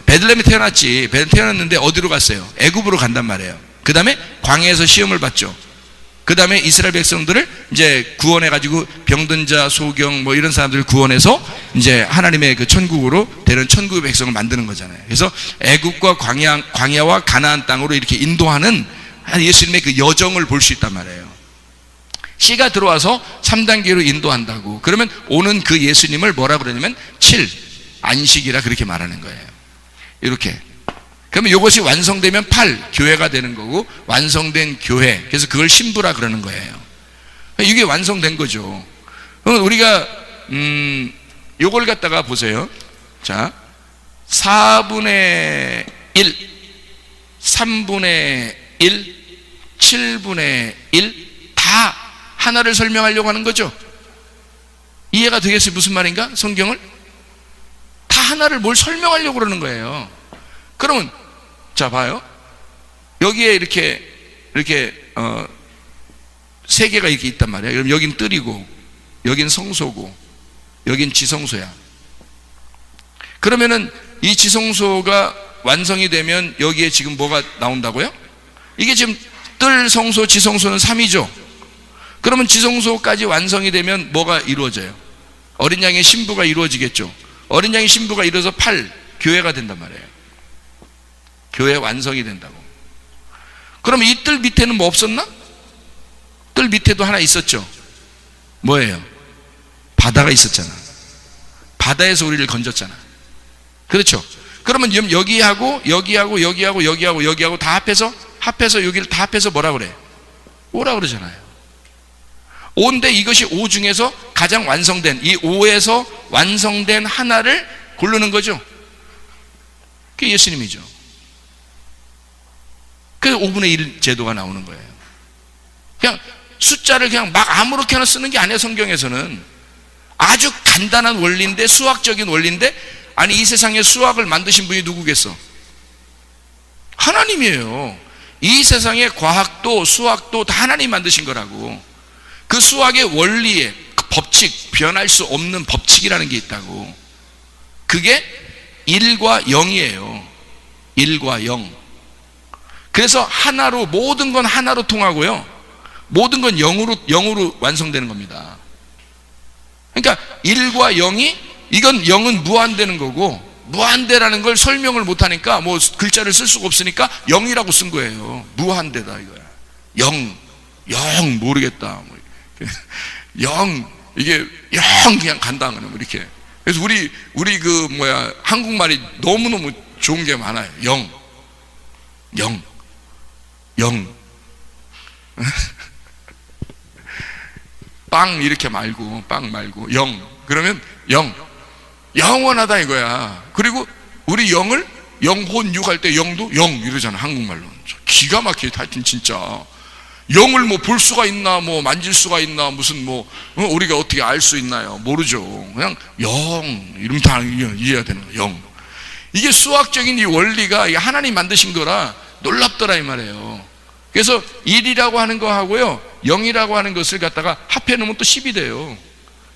베들레헴에 태어났지. 베들레헴 태어났는데 어디로 갔어요? 애굽으로 간단 말이에요. 그 다음에 광야에서 시험을 받죠. 그 다음에 이스라엘 백성들을 이제 구원해가지고 병든 자, 소경 뭐 이런 사람들을 구원해서 이제 하나님의 그 천국으로 되는 천국의 백성을 만드는 거잖아요. 그래서 애굽과 광야와 가나안 땅으로 이렇게 인도하는 예수님의 그 여정을 볼 수 있단 말이에요. 씨가 들어와서 3단계로 인도한다고. 그러면 오는 그 예수님을 뭐라 그러냐면 7, 안식이라 그렇게 말하는 거예요. 이렇게. 그러면 이것이 완성되면 8, 교회가 되는 거고, 완성된 교회, 그래서 그걸 신부라 그러는 거예요. 이게 완성된 거죠. 그럼 우리가 요걸 갖다가 보세요. 자, 4분의 1, 3분의 1, 7분의 1 다 하나를 설명하려고 하는 거죠. 이해가 되겠어요? 무슨 말인가? 성경을 다 하나를 뭘 설명하려고 그러는 거예요. 그러면 자, 봐요. 여기에 이렇게 3개가 이렇게 있단 말이에요. 그럼 여긴 뜰이고, 여긴 성소고, 여긴 지성소야. 그러면은 이 지성소가 완성이 되면 여기에 지금 뭐가 나온다고요? 이게 지금 뜰, 성소, 지성소는 3이죠. 그러면 지성소까지 완성이 되면 뭐가 이루어져요? 어린 양의 신부가 이루어지겠죠. 어린 양의 신부가 이루어서 8, 교회가 된단 말이에요. 교회 완성이 된다고. 그럼 이 뜰 밑에는 뭐 없었나? 뜰 밑에도 하나 있었죠. 뭐예요? 바다가 있었잖아. 바다에서 우리를 건졌잖아. 그렇죠? 그러면 여기하고 다 합해서 합해서 여기를 다 합해서 뭐라 그래? 오라 그러잖아요. 오인데 이것이 오 중에서 가장 완성된, 이 오에서 완성된 하나를 고르는 거죠. 그게 예수님이죠. 그래서 5분의 1 제도가 나오는 거예요. 그냥 숫자를 그냥 막 아무렇게나 쓰는 게 아니에요. 성경에서는 아주 간단한 원리인데, 수학적인 원리인데, 아니 이 세상에 수학을 만드신 분이 누구겠어? 하나님이에요. 이 세상의 과학도 수학도 다 하나님 만드신 거라고. 그 수학의 원리에 그 법칙, 변할 수 없는 법칙이라는 게 있다고. 그게 1과 0이에요. 1과 0. 그래서 하나로, 모든 건 하나로 통하고요, 모든 건 0으로 완성되는 겁니다. 그러니까 1과 0이, 이건 0은 무한되는 거고, 무한대라는 걸 설명을 못하니까 뭐 글자를 쓸 수가 없으니까 0이라고 쓴 거예요. 무한대다 이거야. 0 모르겠다. 0 이게 0 그냥 간다 뭐 이렇게. 그래서 우리 그 한국말이 너무너무 좋은 게 많아요. 0 빵 이렇게 말고, 빵 말고 0 그러면 0 영원하다 이거야. 그리고 우리 0을 영혼육 할 때 0도 0 이러잖아, 한국말로. 기가 막히게. 하여튼 진짜 0을 뭐 볼 수가 있나, 뭐 만질 수가 있나, 무슨 뭐 우리가 어떻게 알 수 있나요? 모르죠. 그냥 0 이러면 다 이해해야 되는 거야. 0. 이게 수학적인 이 원리가 하나님 만드신 거라 놀랍더라 이 말이에요. 그래서 1이라고 하는 거 하고요, 0이라고 하는 것을 갖다가 합해 놓으면 또 10이 돼요.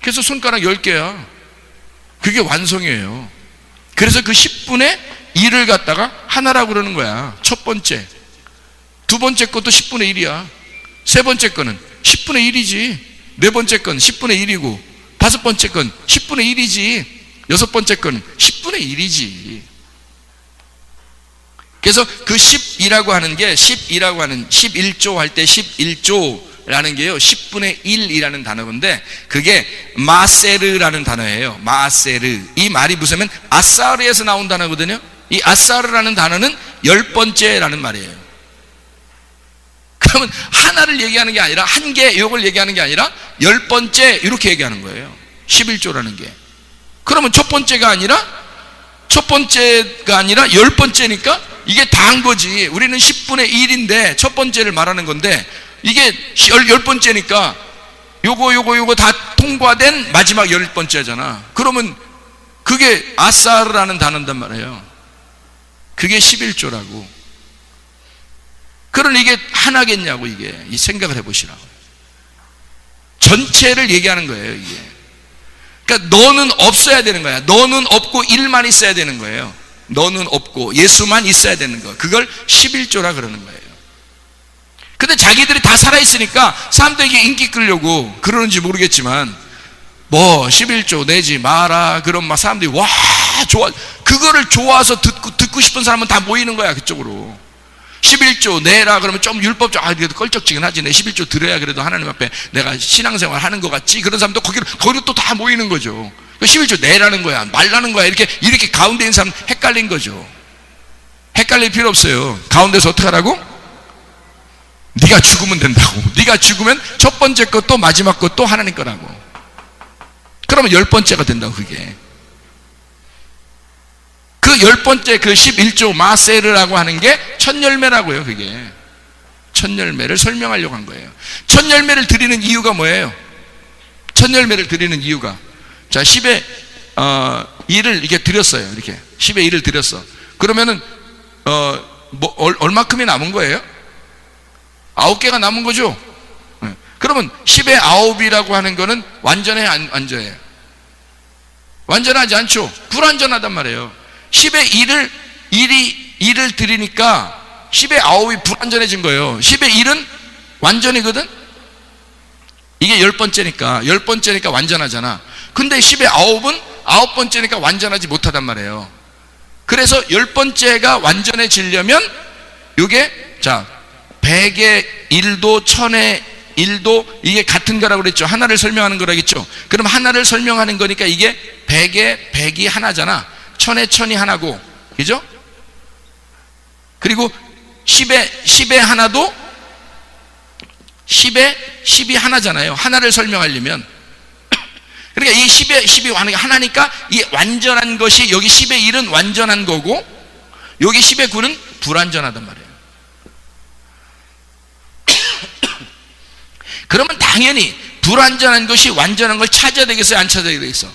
그래서 손가락 10개야. 그게 완성이에요. 그래서 그 10분의 1을 갖다가 하나라고 그러는 거야. 첫 번째. 두 번째 것도 10분의 1이야. 세 번째 거는 10분의 1이지. 네 번째 건 10분의 1이고, 다섯 번째 건 10분의 1이지. 여섯 번째 건 10분의 1이지. 그래서 그 10이라고 하는 게, 10이라고 하는 11조 할 때 11조라는 게요, 10분의 1이라는 단어인데, 그게 마세르라는 단어예요. 마세르. 이 말이 무슨 면 아사르에서 나온 단어거든요. 이 아사르라는 단어는 10번째라는 말이에요. 그러면 하나를 얘기하는 게 아니라, 한 개, 이걸 얘기하는 게 아니라 10번째 이렇게 얘기하는 거예요. 11조라는 게. 그러면 첫 번째가 아니라 10번째니까 이게 다 한 거지. 우리는 10분의 1인데 첫 번째를 말하는 건데, 이게 10번째니까 요거 다 통과된 마지막 10번째잖아. 그러면 그게 아사르라는 단어단 말이에요. 그게 11조라고. 그러니 이게 하나겠냐고, 이게. 이 생각을 해보시라고. 전체를 얘기하는 거예요, 이게. 그러니까 너는 없어야 되는 거야. 너는 없고 일만 있어야 되는 거예요. 너는 없고 예수만 있어야 되는 거. 그걸 11조라 그러는 거예요. 근데 자기들이 다 살아있으니까 사람들에게 인기 끌려고 그러는지 모르겠지만, 뭐 11조 내지 마라 그럼 막 사람들이 와 좋아, 그거를 좋아서 듣고 싶은 사람은 다 모이는 거야, 그쪽으로. 11조 내라 그러면 좀 율법적, 그래도 껄쩍지근하지, 내 11조 들어야 그래도 하나님 앞에 내가 신앙생활 하는 것 같지, 그런 사람도 거기로 또 다 모이는 거죠. 11조 내라는 거야, 말라는 거야, 이렇게 가운데 있는 사람 헷갈린 거죠. 헷갈릴 필요 없어요. 가운데서 어떻게 하라고? 네가 죽으면 된다고. 네가 죽으면 첫 번째 것도 마지막 것도 하나님 거라고. 그러면 10번째가 된다고. 그게 그 10번째, 그 11조 마세르라고 하는 게 첫 열매라고요. 그게 첫 열매를 설명하려고 한 거예요. 첫 열매를 드리는 이유가 뭐예요? 첫 열매를 드리는 이유가, 자 10의 1을 이렇게 드렸어요. 이렇게 10의 1을 드렸어. 그러면은 얼마큼이 남은 거예요? 9개가 남은 거죠. 그러면 10의 9이라고 하는 거는 완전해, 안 완전해요? 완전하지 않죠. 불완전하단 말이에요. 10의 1을 드리니까 10의 9이 불완전해진 거예요. 10의 1은 완전이거든. 이게 10번째니까 완전하잖아. 근데 10의 9은 9번째니까 완전하지 못하단 말이에요. 그래서 10번째가 완전해지려면 이게, 자 100의 1도 1000의 1도 이게 같은 거라고 그랬죠. 하나를 설명하는 거라겠죠. 그럼 하나를 설명하는 거니까 이게 100의 100이 하나잖아. 1000의 1000이 하나고, 그죠? 그리고 10의 하나도 10이 하나잖아요. 하나를 설명하려면. 그러니까 이 10이 하나니까 이 완전한 것이, 여기 10의 1은 완전한 거고 여기 10의 9는 불완전하단 말이에요. 그러면 당연히 불완전한 것이 완전한 걸 찾아야 되겠어요? 안 찾아야 되겠어?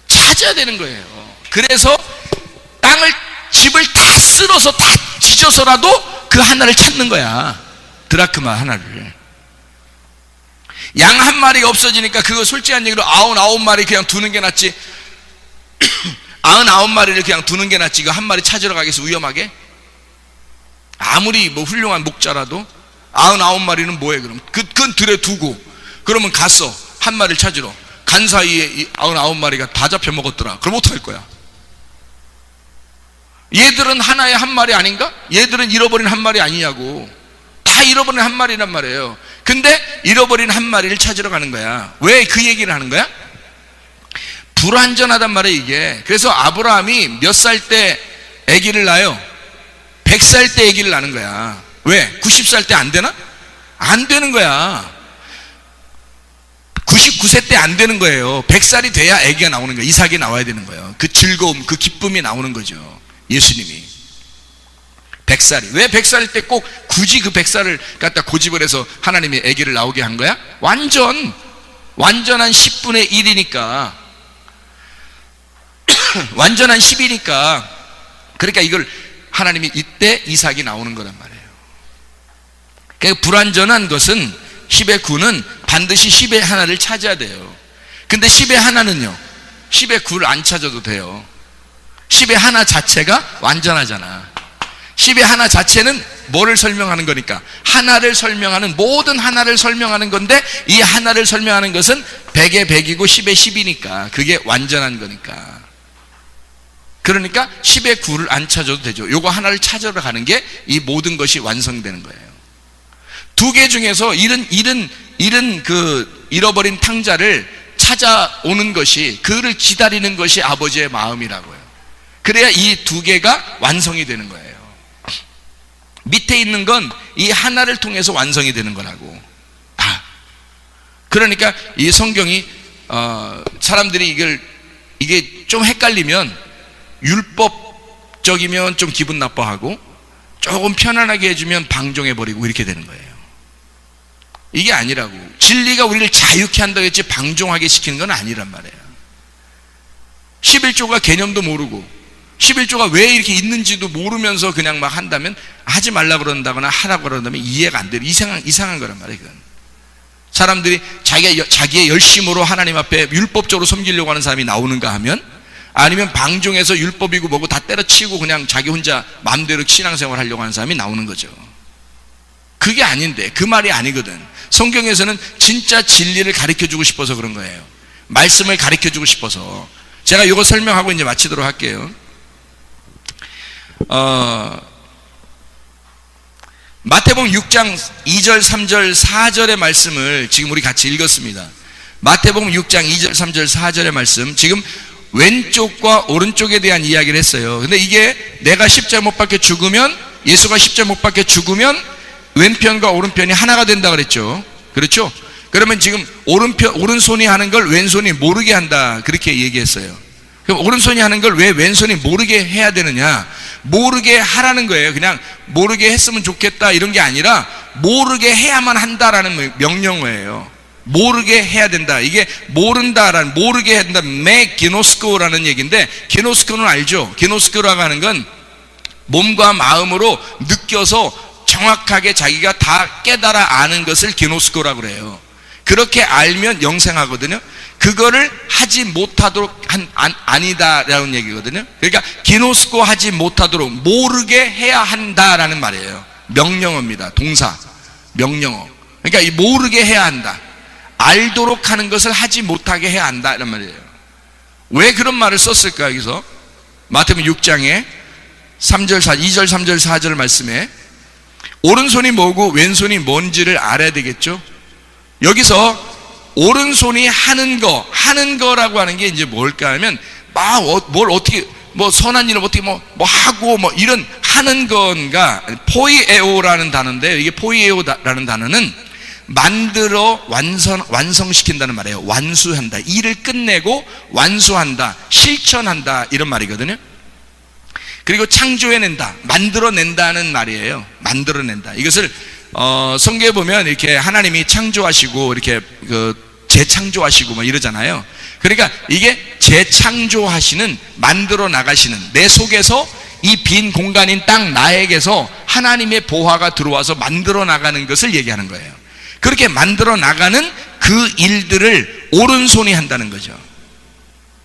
찾아야 되는 거예요. 그래서 집을 다 쓸어서 다 지져서라도 그 하나를 찾는 거야. 드라크마 하나를. 양 한 마리가 없어지니까 그거 솔직한 얘기로 99마리 그냥 두는 게 낫지. 99마리를 그냥 두는 게 낫지. 이거 한 마리 찾으러 가겠어? 위험하게? 아무리 뭐 훌륭한 목자라도 99마리는 뭐해 그럼? 그건 들에 두고 그러면 갔어. 한 마리를 찾으러. 간 사이에 99마리가 다 잡혀 먹었더라. 그럼 어떡할 거야? 얘들은 하나의 한 마리 아닌가? 얘들은 잃어버린 한 마리 아니냐고. 다 잃어버린 한 마리란 말이에요. 근데 잃어버린 한 마리를 찾으러 가는 거야. 왜 그 얘기를 하는 거야? 불완전하단 말이에요 이게. 그래서 아브라함이 몇 살 때 아기를 낳아요? 100살 때 아기를 낳는 거야. 왜? 90살 때 안 되나? 안 되는 거야. 99세 때 안 되는 거예요. 100살이 돼야 아기가 나오는 거예요. 이삭이 나와야 되는 거예요. 그 즐거움, 그 기쁨이 나오는 거죠. 예수님이 100살이. 왜 100살 때 꼭 굳이 그 100살을 갖다 고집을 해서 하나님이 아기를 나오게 한 거야? 완전한 10분의 1이니까 완전한 10이니까. 그러니까 이걸 하나님이 이때 이삭이 나오는 거란 말이에요. 그러니까 불완전한 것은 10의 9는 반드시 10의 하나를 찾아야 돼요. 근데 10의 하나는요 10의 9를 안 찾아도 돼요. 10의 하나 자체가 완전하잖아. 10의 하나 자체는 뭐를 설명하는 거니까? 하나를 설명하는, 모든 하나를 설명하는 건데 이 하나를 설명하는 것은 100의 100이고 10의 10이니까 그게 완전한 거니까. 그러니까 10의 9를 안 찾아도 되죠. 요거 하나를 찾으러 가는 게 이 모든 것이 완성되는 거예요. 두 개 중에서 잃은 그 잃어버린 탕자를 찾아오는 것이, 그를 기다리는 것이 아버지의 마음이라고요. 그래야 이 두 개가 완성이 되는 거예요. 밑에 있는 건 이 하나를 통해서 완성이 되는 거라고. 그러니까 이 성경이 사람들이 이게 좀 헷갈리면 율법적이면 좀 기분 나빠하고 조금 편안하게 해주면 방종해버리고 이렇게 되는 거예요. 이게 아니라고. 진리가 우리를 자유케 한다고 했지 방종하게 시키는 건 아니란 말이에요. 11조가 개념도 모르고 11조가 왜 이렇게 있는지도 모르면서 그냥 막 한다면, 하지 말라 그런다거나 하라고 그런다면 이해가 안 돼요. 이상한 거란 말이에요. 그건. 사람들이 자기의 열심으로 하나님 앞에 율법적으로 섬기려고 하는 사람이 나오는가 하면, 아니면 방종해서 율법이고 뭐고 다 때려치우고 그냥 자기 혼자 마음대로 신앙생활 하려고 하는 사람이 나오는 거죠. 그게 아닌데, 그 말이 아니거든. 성경에서는 진짜 진리를 가르쳐주고 싶어서 그런 거예요. 말씀을 가르쳐주고 싶어서. 제가 이거 설명하고 이제 마치도록 할게요. 마태복음 6장 2절 3절 4절의 말씀을 지금 우리 같이 읽었습니다. 마태복음 6장 2절 3절 4절의 말씀, 지금 왼쪽과 오른쪽에 대한 이야기를 했어요. 근데 이게 내가 십자가 못 박혀 죽으면, 예수가 십자가 못 박혀 죽으면 왼편과 오른편이 하나가 된다 그랬죠. 그렇죠? 그러면 지금 오른손이 하는 걸 왼손이 모르게 한다, 그렇게 얘기했어요. 그럼 오른손이 하는 걸 왜 왼손이 모르게 해야 되느냐? 모르게 하라는 거예요. 그냥 모르게 했으면 좋겠다 이런 게 아니라 모르게 해야만 한다라는 명령어예요. 모르게 해야 된다. 이게 모른다라는, 모르게 한다, 기노스코라는 얘기인데, 기노스코는 알죠? 기노스코라고 하는 건 몸과 마음으로 느껴서 정확하게 자기가 다 깨달아 아는 것을 기노스코라고 그래요. 그렇게 알면 영생하거든요. 그거를 하지 못하도록 아니다라는 얘기거든요. 그러니까 기노스코 하지 못하도록 모르게 해야 한다라는 말이에요. 명령어입니다. 동사, 명령어. 그러니까 이 모르게 해야 한다, 알도록 하는 것을 하지 못하게 해야 한다 이런 말이에요. 왜 그런 말을 썼을까? 여기서 마태복음 6장에 2절 3절 4절 말씀에 오른손이 뭐고 왼손이 뭔지를 알아야 되겠죠. 여기서 오른손이 하는 거라고 하는 게 이제 뭘까 하면, 뭘 어떻게 뭐 선한 일을 어떻게 뭐 하고 뭐 이런 하는 건가, 포이에오라는 단어인데요. 이게 포이에오라는 단어는 만들어 완성시킨다는 말이에요. 완수한다. 일을 끝내고 완수한다. 실천한다. 이런 말이거든요. 그리고 창조해낸다. 만들어낸다는 말이에요. 만들어낸다. 이것을 성경에 보면 이렇게 하나님이 창조하시고 이렇게 재창조하시고 뭐 이러잖아요. 그러니까 이게 재창조하시는, 만들어 나가시는, 내 속에서 이 빈 공간인 딱 나에게서 하나님의 보화가 들어와서 만들어 나가는 것을 얘기하는 거예요. 그렇게 만들어 나가는 그 일들을 오른손이 한다는 거죠.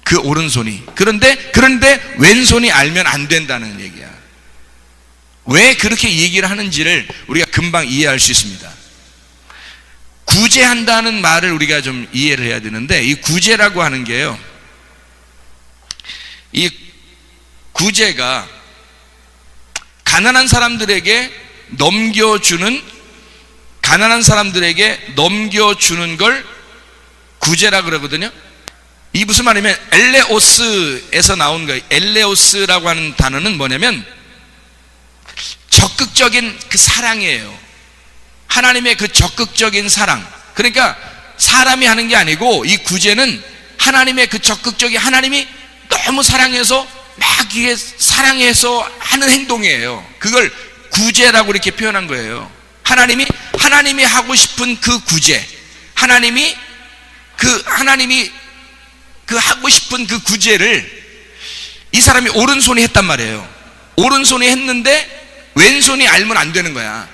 그 오른손이. 그런데 왼손이 알면 안 된다는 얘기야. 왜 그렇게 얘기를 하는지를 우리가 금방 이해할 수 있습니다. 구제한다는 말을 우리가 좀 이해를 해야 되는데, 이 구제라고 하는 게요, 이 구제가 가난한 사람들에게 넘겨주는 걸 구제라 그러거든요. 이 무슨 말이냐면 엘레오스에서 나온 거예요. 엘레오스라고 하는 단어는 뭐냐면 적극적인 그 사랑이에요. 하나님의 그 적극적인 사랑. 그러니까 사람이 하는 게 아니고, 이 구제는 하나님의 그 적극적인, 하나님이 너무 사랑해서 막 이게 사랑해서 하는 행동이에요. 그걸 구제라고 이렇게 표현한 거예요. 하나님이 하고 싶은 그 구제, 하나님이 그 하고 싶은 그 구제를 이 사람이 오른손이 했단 말이에요. 오른손이 했는데 왼손이 알면 안 되는 거야.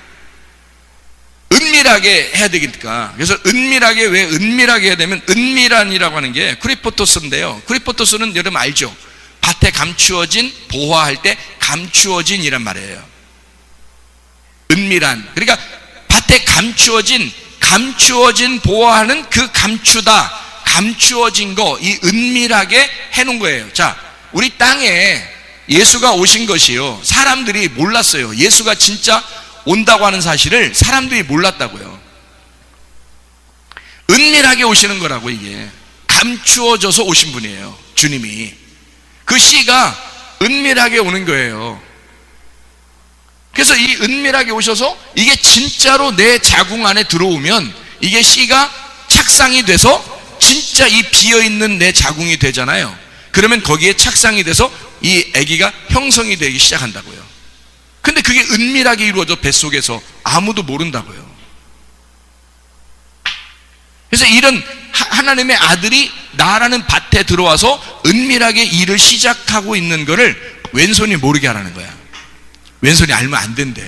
은밀하게 해야 되니까. 그래서 왜 은밀하게 해야 되면, 은밀한이라고 하는 게 크리포토스인데요. 크리포토스는 여러분 알죠? 밭에 감추어진, 보화할 때 감추어진이란 말이에요. 은밀한. 그러니까 밭에 감추어진 보화하는 그 감추어진 거, 이 은밀하게 해놓은 거예요. 자, 우리 땅에 예수가 오신 것이요, 사람들이 몰랐어요. 예수가 진짜 온다고 하는 사실을 사람들이 몰랐다고요. 은밀하게 오시는 거라고. 이게 감추어져서 오신 분이에요. 주님이. 그 씨가 은밀하게 오는 거예요. 그래서 이 은밀하게 오셔서 이게 진짜로 내 자궁 안에 들어오면 이게 씨가 착상이 돼서 진짜 이 비어있는 내 자궁이 되잖아요. 그러면 거기에 착상이 돼서 이 아기가 형성이 되기 시작한다고요. 근데 그게 은밀하게 이루어져, 뱃속에서 아무도 모른다고요. 그래서 이런 하나님의 아들이 나라는 밭에 들어와서 은밀하게 일을 시작하고 있는 거를 왼손이 모르게 하라는 거야. 왼손이 알면 안 된대.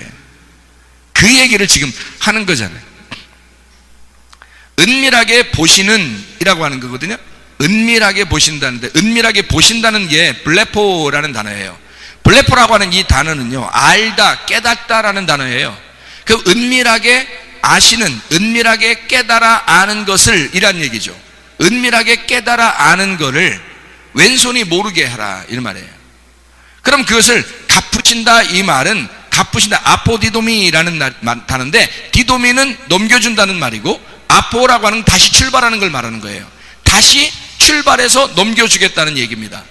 그 얘기를 지금 하는 거잖아요. 은밀하게 보시는 이라고 하는 거거든요. 은밀하게 보신다는데, 은밀하게 보신다는 게 블레포라는 단어예요. 블레포라고 하는 이 단어는요, 알다, 깨닫다라는 단어예요. 그 은밀하게 아시는, 은밀하게 깨달아 아는 것을 이란 얘기죠. 은밀하게 깨달아 아는 거를 왼손이 모르게 하라, 이런 말이에요. 그럼 그것을 갚으신다, 이 말은 갚으신다, 아포디도미라는 단어인데, 디도미는 넘겨준다는 말이고, 아포라고 하는 다시 출발하는 걸 말하는 거예요. 다시 출발해서 넘겨주겠다는 얘기입니다.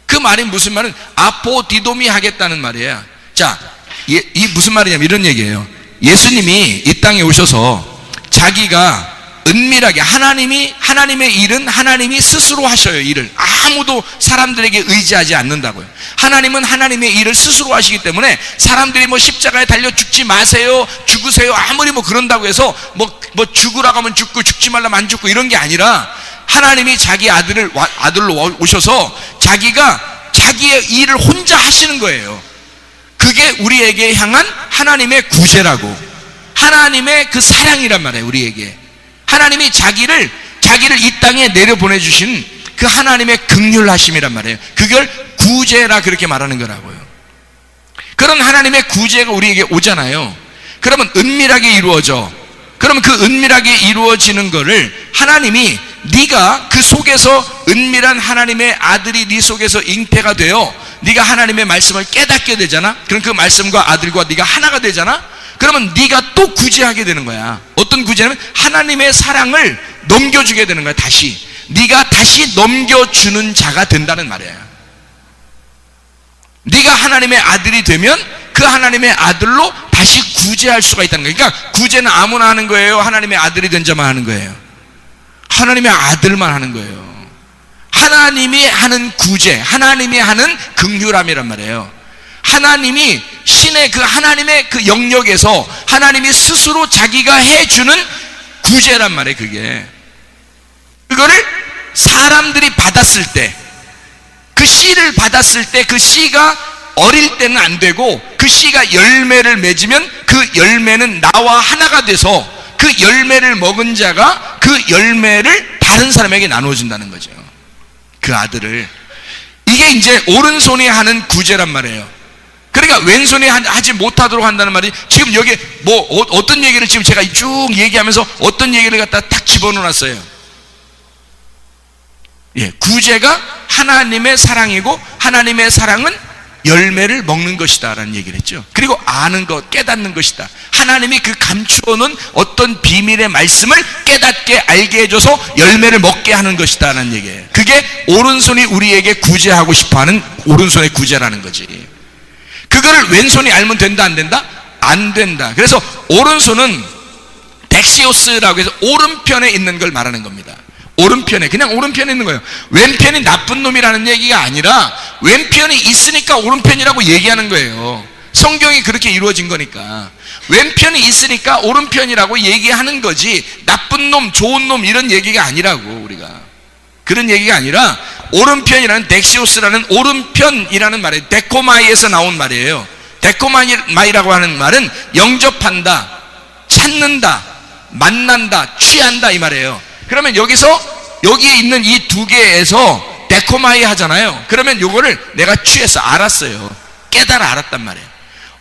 그 말이 무슨 말은 아포디도미 하겠다는 말이에요. 자, 이 무슨 말이냐면 이런 얘기예요. 예수님이 이 땅에 오셔서 자기가 은밀하게, 하나님의 일은 하나님이 스스로 하셔요. 일을 아무도 사람들에게 의지하지 않는다고요. 하나님은 하나님의 일을 스스로 하시기 때문에 사람들이 뭐 십자가에 달려 죽지 마세요, 죽으세요, 아무리 뭐 그런다고 해서 뭐 죽으라고 하면 죽고, 죽지 말라면 안 죽고, 이런 게 아니라 하나님이 자기 아들로 오셔서 자기가 자기의 일을 혼자 하시는 거예요. 그게 우리에게 향한 하나님의 구제라고, 하나님의 그 사랑이란 말이에요. 우리에게 하나님이 자기를 이 땅에 내려보내주신 그 하나님의 긍휼하심이란 말이에요. 그걸 구제라 그렇게 말하는 거라고요. 그런 하나님의 구제가 우리에게 오잖아요. 그러면 은밀하게 이루어져. 그러면 그 은밀하게 이루어지는 거를 하나님이, 네가 그 속에서 은밀한 하나님의 아들이 네 속에서 잉태가 되어 네가 하나님의 말씀을 깨닫게 되잖아. 그럼 그 말씀과 아들과 네가 하나가 되잖아. 그러면 네가 또 구제하게 되는 거야. 어떤 구제냐면 하나님의 사랑을 넘겨주게 되는 거야. 다시 네가 다시 넘겨주는 자가 된다는 말이야. 네가 하나님의 아들이 되면 그 하나님의 아들로 다시 구제할 수가 있다는 거예요. 그러니까 구제는 아무나 하는 거예요? 하나님의 아들이 된 자만 하는 거예요? 하나님의 아들만 하는 거예요. 하나님이 하는 구제, 하나님이 하는 긍휼함이란 말이에요. 하나님이 신의 그 하나님의 그 영역에서 하나님이 스스로 자기가 해주는 구제란 말이에요. 그거를 사람들이 받았을 때, 그 씨를 받았을 때 그 씨가 어릴 때는 안 되고 그 씨가 열매를 맺으면 그 열매는 나와 하나가 돼서 그 열매를 먹은 자가 그 열매를 다른 사람에게 나눠준다는 거죠. 그 아들을. 이게 이제 오른손이 하는 구제란 말이에요. 그러니까 왼손이 하지 못하도록 한다는 말이, 지금 여기 뭐 어떤 얘기를 지금 제가 쭉 얘기하면서 어떤 얘기를 갖다 딱 집어넣어놨어요. 예, 구제가 하나님의 사랑이고 하나님의 사랑은 열매를 먹는 것이다 라는 얘기를 했죠. 그리고 아는 것, 깨닫는 것이다. 하나님이 그 감추어놓은 어떤 비밀의 말씀을 깨닫게 알게 해줘서 열매를 먹게 하는 것이다 라는 얘기예요. 그게 오른손이 우리에게 구제하고 싶어하는 오른손의 구제라는 거지. 그거를 왼손이 알면 된다 안 된다? 안 된다. 그래서 오른손은 덱시오스라고 해서 오른편에 있는 걸 말하는 겁니다. 오른편에, 그냥 오른편에 있는 거예요. 왼편이 나쁜 놈이라는 얘기가 아니라 왼편이 있으니까 오른편이라고 얘기하는 거예요. 성경이 그렇게 이루어진 거니까. 왼편이 있으니까 오른편이라고 얘기하는 거지, 나쁜 놈, 좋은 놈 이런 얘기가 아니라고. 우리가 그런 얘기가 아니라 오른편이라는, 덱시오스라는 오른편이라는 말이에요. 데코마이에서 나온 말이에요. 데코마이라고 하는 말은 영접한다, 찾는다, 만난다, 취한다 이 말이에요. 그러면 여기에 있는 이 두 개에서 데코마이 하잖아요. 그러면 요거를 내가 취해서 알았어요. 깨달아 알았단 말이에요.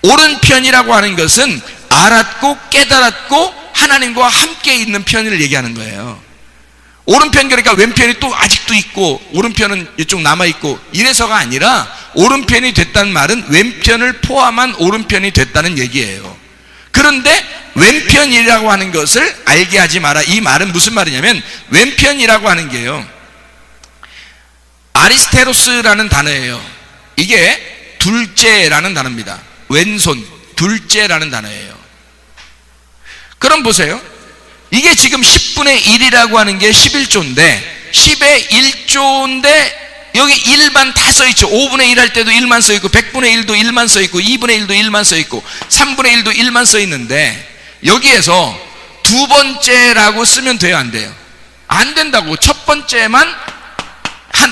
오른편이라고 하는 것은 알았고 깨달았고 하나님과 함께 있는 편을 얘기하는 거예요. 오른편, 그러니까 왼편이 또 아직도 있고 오른편은 이쪽 남아있고 이래서가 아니라, 오른편이 됐다는 말은 왼편을 포함한 오른편이 됐다는 얘기예요. 그런데 왼편이라고 하는 것을 알게 하지 마라. 이 말은 무슨 말이냐면, 왼편이라고 하는 게요, 아리스테로스라는 단어예요. 이게 둘째라는 단어입니다. 왼손, 둘째라는 단어예요. 그럼 보세요. 이게 지금 10분의 1이라고 하는 게 11조인데 10의 1조인데 여기 1만 다 써있죠. 5분의 1 할 때도 1만 써있고 100분의 1도 1만 써있고 2분의 1도 1만 써있고 3분의 1도 1만 써있는데, 여기에서 두 번째라고 쓰면 돼요 안 돼요? 안 된다고. 첫 번째만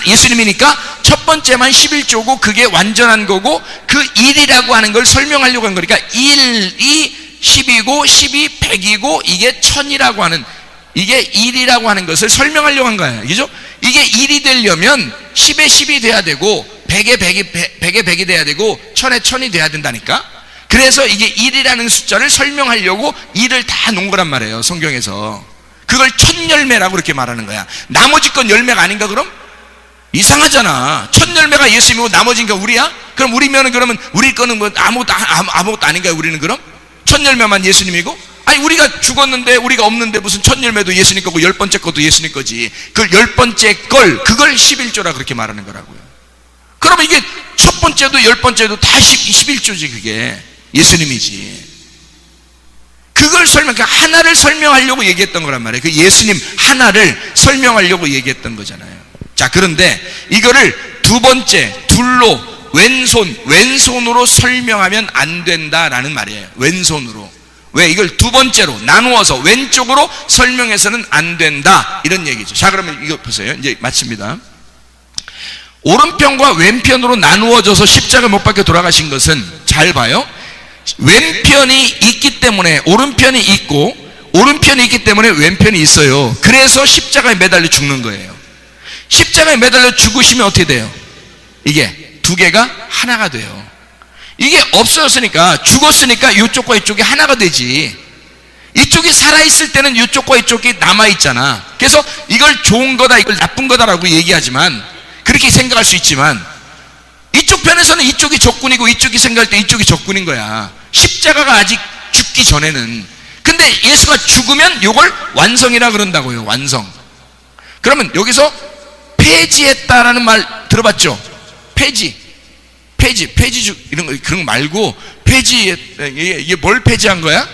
예수님이니까 첫 번째만 11조고 그게 완전한 거고, 그 1이라고 하는 걸 설명하려고 한 거니까 1, 2, 10이고 12, 100이고 이게 1000이라고 하는, 이게 1이라고 하는 것을 설명하려고 한 거예요. 그죠? 이게 1이 되려면 10에 10이 돼야 되고 100에 100이 돼야 되고 1000에 1000이 돼야 된다니까. 그래서 이게 1이라는 숫자를 설명하려고 1을 다 놓은 거란 말이에요, 성경에서. 그걸 1000열매라고 그렇게 말하는 거야. 나머지 건 열매가 아닌가 그럼? 이상하잖아. 1000열매가 예수님이고 나머지는 우리야? 그럼 우리면은, 그러면 우리 거는 뭐 아무것도 아닌가요? 우리는 그럼? 1000열매만 예수님이고? 아니, 우리가 죽었는데 우리가 없는데 무슨 1000열매도 예수님 거고 10번째 것도 예수님 거지. 그 10번째 그걸 11조라 그렇게 말하는 거라고요. 그러면 이게 첫 번째도 10번째도 다 11조지. 그게 예수님이지. 그걸 그러니까 하나를 설명하려고 얘기했던 거란 말이에요. 그 예수님 하나를 설명하려고 얘기했던 거잖아요. 자, 그런데 이거를 두 번째, 둘로, 왼손으로 설명하면 안 된다라는 말이에요. 왼손으로. 왜? 이걸 두 번째로 나누어서 왼쪽으로 설명해서는 안 된다, 이런 얘기죠. 자, 그러면 이거 보세요. 이제 마칩니다. 오른편과 왼편으로 나누어져서 십자가 못 박혀 돌아가신 것은, 잘 봐요, 왼편이 있기 때문에 오른편이 있고, 오른편이 있기 때문에 왼편이 있어요. 그래서 십자가에 매달려 죽는 거예요. 십자가에 매달려 죽으시면 어떻게 돼요? 이게 두 개가 하나가 돼요. 이게 없어졌으니까, 죽었으니까 이쪽과 이쪽이 하나가 되지. 이쪽이 살아있을 때는 이쪽과 이쪽이 남아있잖아. 그래서 이걸 좋은 거다, 이걸 나쁜 거다라고 얘기하지만, 그렇게 생각할 수 있지만, 이쪽 편에서는 이쪽이 적군이고 이쪽이 생각할 때 이쪽이 적군인 거야. 십자가가 아직 죽기 전에는. 근데 예수가 죽으면 이걸 완성이라 그런다고요. 완성. 그러면 여기서 폐지했다라는 말 들어봤죠? 폐지. 이런 거, 그런 거 말고, 이게 뭘 폐지한 거야?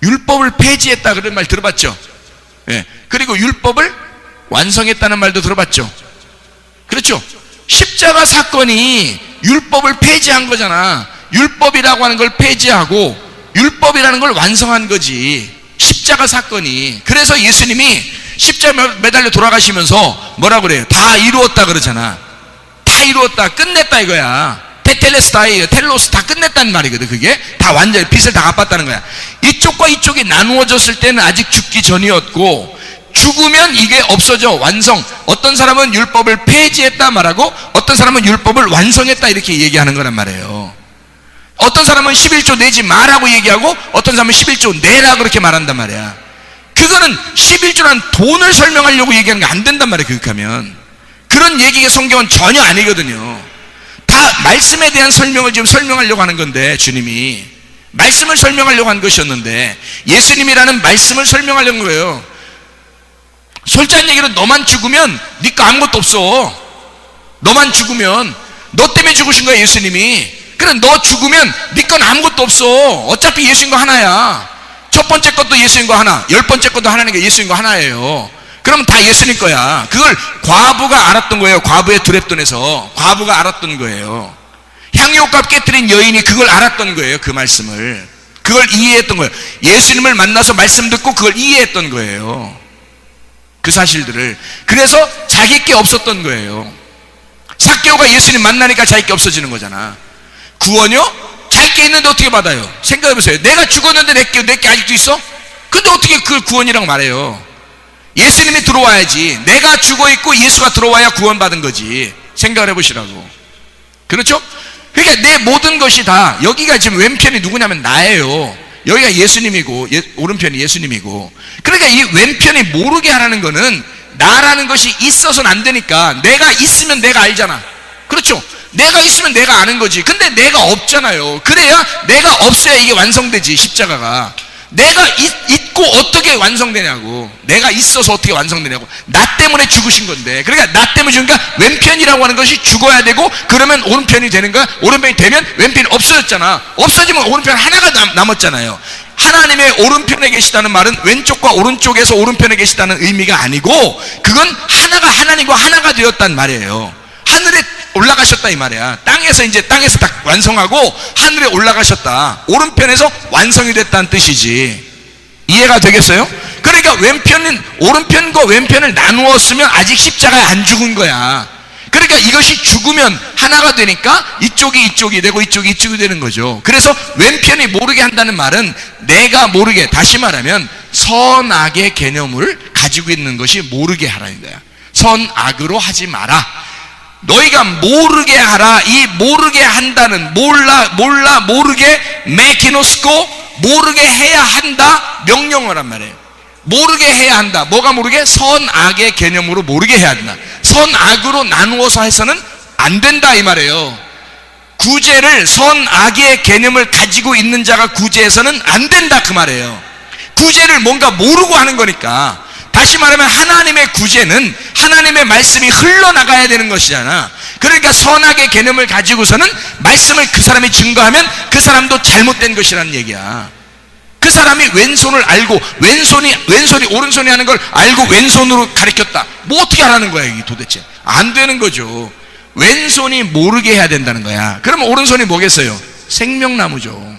율법을 폐지했다 그런 말 들어봤죠? 예. 그리고 율법을 완성했다는 말도 들어봤죠? 그렇죠? 십자가 사건이 율법을 폐지한 거잖아. 율법이라고 하는 걸 폐지하고 율법이라는 걸 완성한 거지. 십자가 사건이. 그래서 예수님이 십자가 매달려 돌아가시면서 뭐라고 그래요? 다 이루었다 그러잖아. 다 이루었다, 끝냈다 이거야. 테텔레스타이, 텔로스 다 끝냈다는 말이거든. 그게 다 완전히 빚을 다 갚았다는 거야. 이쪽과 이쪽이 나누어졌을 때는 아직 죽기 전이었고, 죽으면 이게 없어져. 완성. 어떤 사람은 율법을 폐지했다 말하고, 어떤 사람은 율법을 완성했다 이렇게 얘기하는 거란 말이에요. 어떤 사람은 11조 내지 마라고 얘기하고, 어떤 사람은 11조 내라 그렇게 말한단 말이야. 그거는 11조란 돈을 설명하려고 얘기하는 게 안 된단 말이에요. 그렇게 하면. 그런 얘기가 성경은 전혀 아니거든요. 다 말씀에 대한 설명을 지금 설명하려고 하는 건데, 주님이 말씀을 설명하려고 한 것이었는데, 예수님이라는 말씀을 설명하려는 거예요. 솔직한 얘기로 너만 죽으면 네 거 아무것도 없어. 너만 죽으면, 너 때문에 죽으신 거야 예수님이. 그래, 너 죽으면 네 건 아무것도 없어. 어차피 예수인 거 하나야. 첫 번째 것도 예수인 거 하나, 10번째 것도 하나니까 예수인 거 하나예요. 그럼 다 예수님 거야. 그걸 과부가 알았던 거예요. 과부의 두렙돈에서 과부가 알았던 거예요. 향유옥값 깨뜨린 여인이 그걸 알았던 거예요. 그 말씀을, 그걸 이해했던 거예요. 예수님을 만나서 말씀 듣고 그걸 이해했던 거예요. 그 사실들을. 그래서 자기 게 없었던 거예요. 삭개오가 예수님 만나니까 자기 게 없어지는 거잖아. 구원요? 자기 게 있는데 어떻게 받아요? 생각해보세요. 내가 죽었는데 내 게 아직도 있어? 근데 어떻게 그걸 구원이라고 말해요? 예수님이 들어와야지. 내가 죽어있고 예수가 들어와야 구원받은 거지. 생각을 해보시라고. 그렇죠? 그러니까 내 모든 것이 다, 여기가 지금 왼편이 누구냐면 나예요. 여기가 예수님이고, 오른편이 예수님이고. 그러니까 이 왼편이 모르게 하라는 거는, 나라는 것이 있어서는 안 되니까, 내가 있으면 내가 알잖아. 그렇죠? 내가 있으면 내가 아는 거지. 근데 내가 없잖아요. 그래야 내가 없어야 이게 완성되지. 십자가가 내가 있고 어떻게 완성되냐고. 내가 있어서 어떻게 완성되냐고. 나 때문에 죽으신 건데. 그러니까 나 때문에 죽으니까 왼편이라고 하는 것이 죽어야 되고, 그러면 오른편이 되는 거야. 오른편이 되면 왼편이 없어졌잖아. 없어지면 오른편 하나가 남았잖아요. 하나님의 오른편에 계시다는 말은 왼쪽과 오른쪽에서 오른편에 계시다는 의미가 아니고, 그건 하나가 하나님과 하나가 되었단 말이에요. 하늘에 올라가셨다 이 말이야. 땅에서 딱 완성하고 하늘에 올라가셨다. 오른편에서 완성이 됐다는 뜻이지. 이해가 되겠어요? 그러니까 오른편과 왼편을 나누었으면 아직 십자가에 안 죽은 거야. 그러니까 이것이 죽으면 하나가 되니까 이쪽이 되고 이쪽이 되는 거죠. 그래서 왼편이 모르게 한다는 말은, 내가 모르게, 다시 말하면 선악의 개념을 가지고 있는 것이 모르게 하라는 거야. 선악으로 하지 마라. 너희가 모르게 하라. 이 모르게 한다는, 모르게 메키노스코, 모르게 해야 한다 명령어란 말이에요. 모르게 해야 한다. 뭐가 모르게? 선악의 개념으로 모르게 해야 한다. 선악으로 나누어서 해서는 안 된다 이 말이에요. 구제를, 선악의 개념을 가지고 있는 자가 구제해서는 안 된다 그 말이에요. 구제를 뭔가 모르고 하는 거니까. 다시 말하면 하나님의 구제는 하나님의 말씀이 흘러나가야 되는 것이잖아. 그러니까 선악의 개념을 가지고서는 말씀을 그 사람이 증거하면 그 사람도 잘못된 것이라는 얘기야. 그 사람이 왼손을 알고, 왼손이 오른손이 하는 걸 알고 왼손으로 가리켰다. 뭐 어떻게 하라는 거야 이게 도대체. 안 되는 거죠. 왼손이 모르게 해야 된다는 거야. 그러면 오른손이 뭐겠어요? 생명나무죠.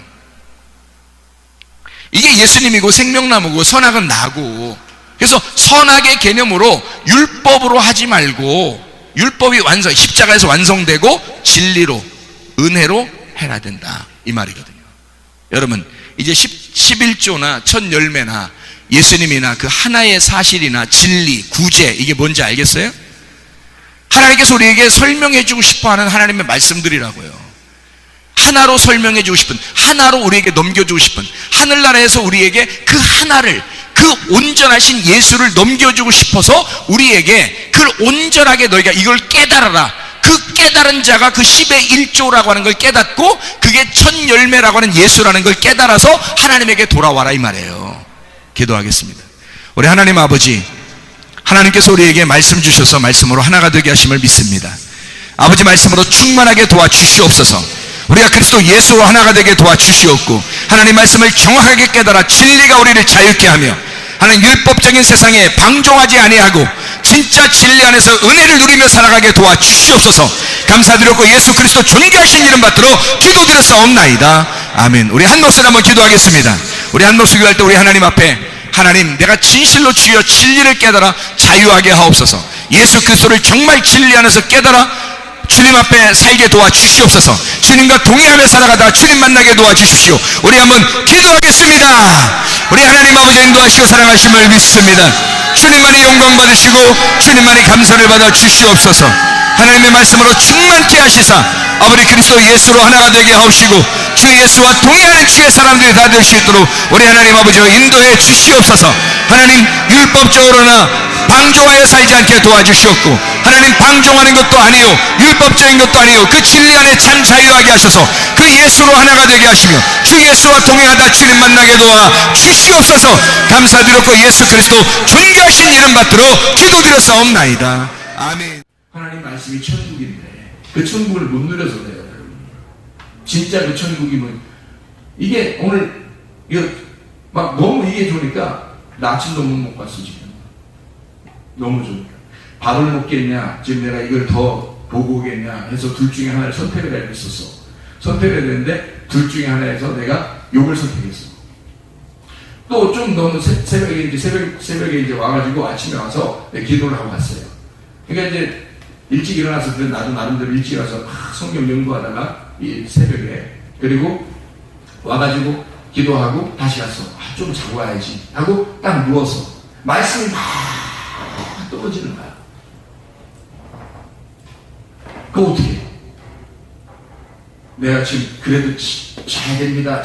이게 예수님이고 생명나무고, 선악은 나고. 그래서 선악의 개념으로 율법으로 하지 말고, 율법이 십자가에서 완성되고 진리로, 은혜로 해야 된다 이 말이거든요. 여러분, 이제 11조나 첫 열매나 예수님이나 그 하나의 사실이나 진리, 구제, 이게 뭔지 알겠어요? 하나님께서 우리에게 설명해 주고 싶어하는 하나님의 말씀들이라고요. 하나로 설명해 주고 싶은, 하나로 우리에게 넘겨주고 싶은, 하늘나라에서 우리에게 그 하나를, 그 온전하신 예수를 넘겨주고 싶어서 우리에게 그걸 온전하게 너희가 이걸 깨달아라. 그 깨달은 자가 그 10의 1조라고 하는 걸 깨닫고, 그게 첫 열매라고 하는 예수라는 걸 깨달아서 하나님에게 돌아와라 이 말이에요. 기도하겠습니다. 우리 하나님 아버지, 하나님께서 우리에게 말씀 주셔서 말씀으로 하나가 되게 하심을 믿습니다. 아버지 말씀으로 충만하게 도와주시옵소서. 우리가 그리스도 예수로 하나가 되게 도와주시옵고, 하나님 말씀을 정확하게 깨달아 진리가 우리를 자유케 하며, 하나님 율법적인 세상에 방종하지 아니하고 진짜 진리 안에서 은혜를 누리며 살아가게 도와주시옵소서. 감사드렸고 예수 그리스도 존귀하신 이름 받들어 기도드렸사옵나이다. 아멘. 우리 한 목소리 한번 기도하겠습니다. 우리 한 목소리 기도할 때 우리 하나님 앞에, 하나님 내가 진실로 주여 진리를 깨달아 자유하게 하옵소서. 예수 그리스도를 정말 진리 안에서 깨달아 주님 앞에 살게 도와주시옵소서. 주님과 동의하며 살아가다가 주님 만나게 도와주십시오. 우리 한번 기도하겠습니다. 우리 하나님 아버지 인도하시고 사랑하심을 믿습니다. 주님만이 영광 받으시고 주님만이 감사를 받아 주시옵소서. 하나님의 말씀으로 충만케 하시사 아버지 그리스도 예수로 하나가 되게 하옵시고, 주 예수와 동의하는 주의 사람들이 다 될 수 있도록 우리 하나님 아버지로 인도해 주시옵소서. 하나님 율법적으로나 방종하여 살지 않게 도와주시옵고, 하나님 방종하는 것도 아니요 율법적인 것도 아니요 그 진리 안에 참 자유하게 하셔서 그 예수로 하나가 되게 하시며 주 예수와 동행하다 주님 만나게 도와 주시옵소서. 감사드렸고 예수 그리스도 존귀하신 이름 받들어 기도드렸사옵나이다. 아멘. 하나님 말씀이 천국인데 그 천국을 못 누려서 그래요. 진짜 그 천국이 뭐, 이게 오늘 이거 막 너무 이게 좋으니까 나 아침도 못 먹고 왔어. 지금 너무 좋으니까 밥을 먹겠냐, 지금 내가 이걸 더 보고 오겠냐 해서 둘 중에 하나를 선택을 해야 했었어. 선택을 해야 되는데 둘 중에 하나에서 내가 욕을 선택했어. 또 좀 너무 새벽에 이제 와가지고 아침에 와서 기도를 하고 갔어요. 그러니까 이제 일찍 일어나서, 나도 나름대로 일찍 일어나서 성경 연구하다가 이 새벽에, 그리고 와가지고 기도하고 다시 갔어. 좀 자고 와야지 하고 딱 누워서 말씀이 막 떨어지는 거야. 그거 어떻게 해? 내가 지금 그래도 자야 됩니다,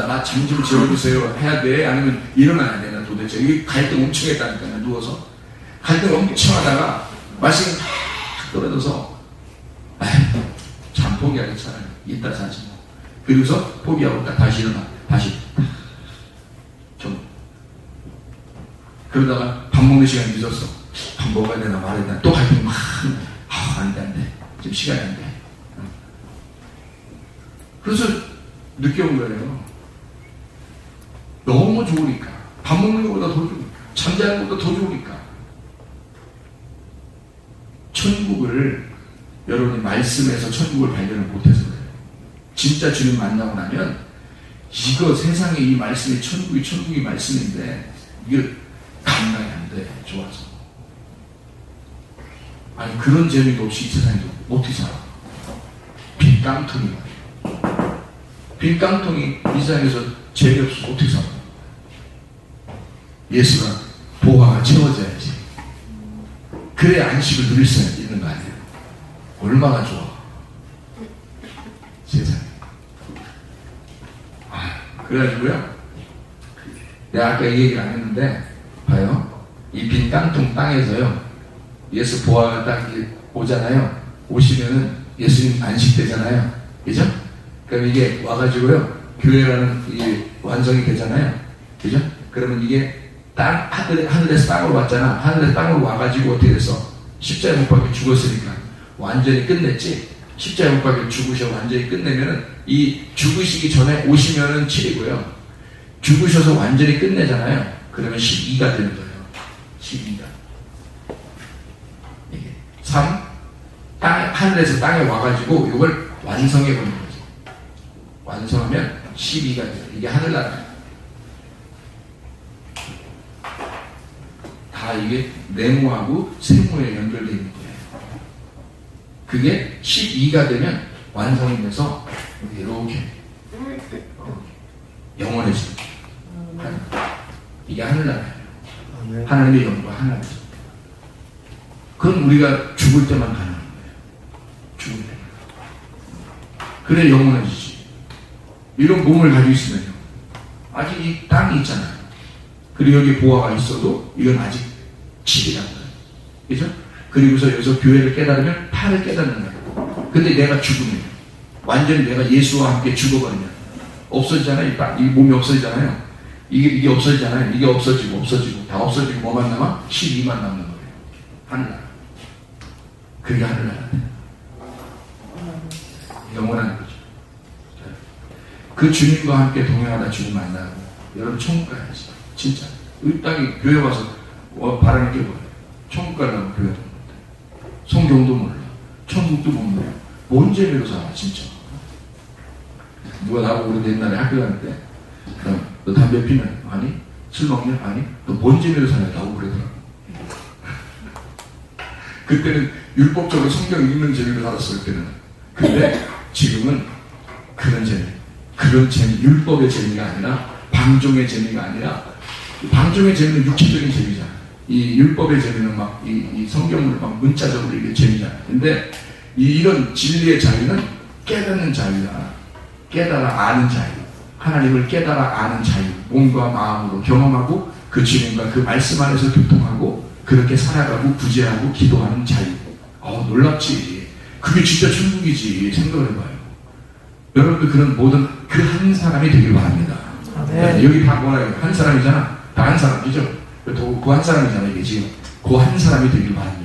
나 잠 좀 재워주세요 해야 돼? 아니면 일어나야 돼? 나 도대체 이게 갈등 엄청 했다니까. 나 누워서 갈등 엄청 하다가 말씀이 막 떨어져서 잠 포기하겠잖아. 이따 자지 뭐. 그리고서 포기하고 딱 다시 일어나. 다시 좀 그러다가 밥 먹는 시간이 늦었어. 밥 먹어야 되나 말아야 되나 또 갈등이 막 안돼 지금 시간이 안돼. 그래서 늦게 온 거예요. 너무 좋으니까, 밥 먹는 것보다 더 좋으니까, 잠자는 것보다 더 좋으니까. 천국을 여러분이 말씀에서 천국을 발견을 못해서 그래요. 진짜 주님 만나고 나면 이거 세상에 이 말씀이 천국이 말씀인데 이게 감당이 안 돼. 좋아서. 아니 그런 재미도 없이 이 세상에도 어떻게 살아? 빈 깡통이 말이야. 빈 깡통이 이 세상에서 재미없어서 어떻게 살아? 예수가 보화가 채워져야지. 그래야 안식을 누릴 수 있는 거 아니에요. 얼마나 좋아 세상에. 그래가지고요, 내가 아까 이 얘기를 안 했는데 봐요. 이 빈 깡통 땅에서요 예수 보화가 딱 오잖아요. 오시면은 예수님 안식되잖아요. 그죠? 그럼 이게 와가지고요 교회라는 이 완성이 되잖아요. 그죠? 그러면 이게 땅, 하늘에서 땅으로 왔잖아. 하늘에서 땅으로 와가지고 어떻게 됐어? 십자가에 못 박혀 죽었으니까 완전히 끝냈지. 십자가에 못 박혀 죽으셔 완전히 끝내면은, 이 죽으시기 전에 오시면은 7이고요 죽으셔서 완전히 끝내잖아요. 그러면 12가 되는 거예요. 12가. 이게 3, 하늘에서 땅에 와가지고 이걸 완성해 보는 거죠. 완성하면 12가 돼요. 이게 하늘나라예요. 다 이게 네모하고 세모에 연결되어 있는 거예요. 그게 12가 되면 완성이 돼서 이렇게 영원해지는 거예요. 이게 하늘나라예요. 하나님의 영광 하나죠. 그건 우리가 죽을 때만 가능한 거예요. 죽을 때. 그래 영원해지지. 이런 몸을 가지고 있으면요, 아직 이 땅이 있잖아요. 그리고 여기 보화가 있어도 이건 아직 7이란 거예요. 그죠? 그리고서 여기서 교회를 깨달으면 8을 깨닫는 거예요. 근데 내가 죽으면, 완전히 내가 예수와 함께 죽어버리면 없어지잖아요. 이 몸이 없어지잖아요. 이게 없어지잖아요. 이게 없어지고 다 없어지고 뭐만 남아? 12만 남는 거예요. 하늘나라. 그게 하늘나라예요. 영원한 거죠. 그 주님과 함께 동행하다 주님 만나고 여러분 천국 가야지. 진짜 이 땅에 교회 와서 바라는 게 뭐예요? 천국 가려고 교회도 못해, 성경도 몰라, 천국도 못 몰라. 뭔 재미로 살아 진짜. 누가 나보고 우리 옛날에 학교 다닐 때 너 담배 피면? 아니. 술 먹냐? 아니. 너 뭔 재미로 살았다고 그러더라고. 그때는 율법적으로 성경 읽는 재미로 살았을 때는. 근데 지금은 그런 재미, 그런 재미, 율법의 재미가 아니라 방종의 재미가 아니라, 방종의 재미는 육체적인 재미잖아. 이 율법의 재미는 막 이 성경을 막 문자적으로 이게 재미잖아. 근데 이런 진리의 자유는 깨닫는 자유다. 깨달아 아는 자유, 하나님을 깨달아 아는 자유, 몸과 마음으로 경험하고 그 주님과 그 말씀 안에서 교통하고 그렇게 살아가고 구제하고 기도하는 자유. 놀랍지. 그게 진짜 천국이지. 생각을 해봐요. 여러분들 그런 모든 그 한 사람이 되길 바랍니다. 네. 여기 다 뭐라 해요? 한 사람이잖아. 다 한 사람이죠. 그 한 사람이잖아. 이게 지금 그 한 사람이 되길 바랍니다.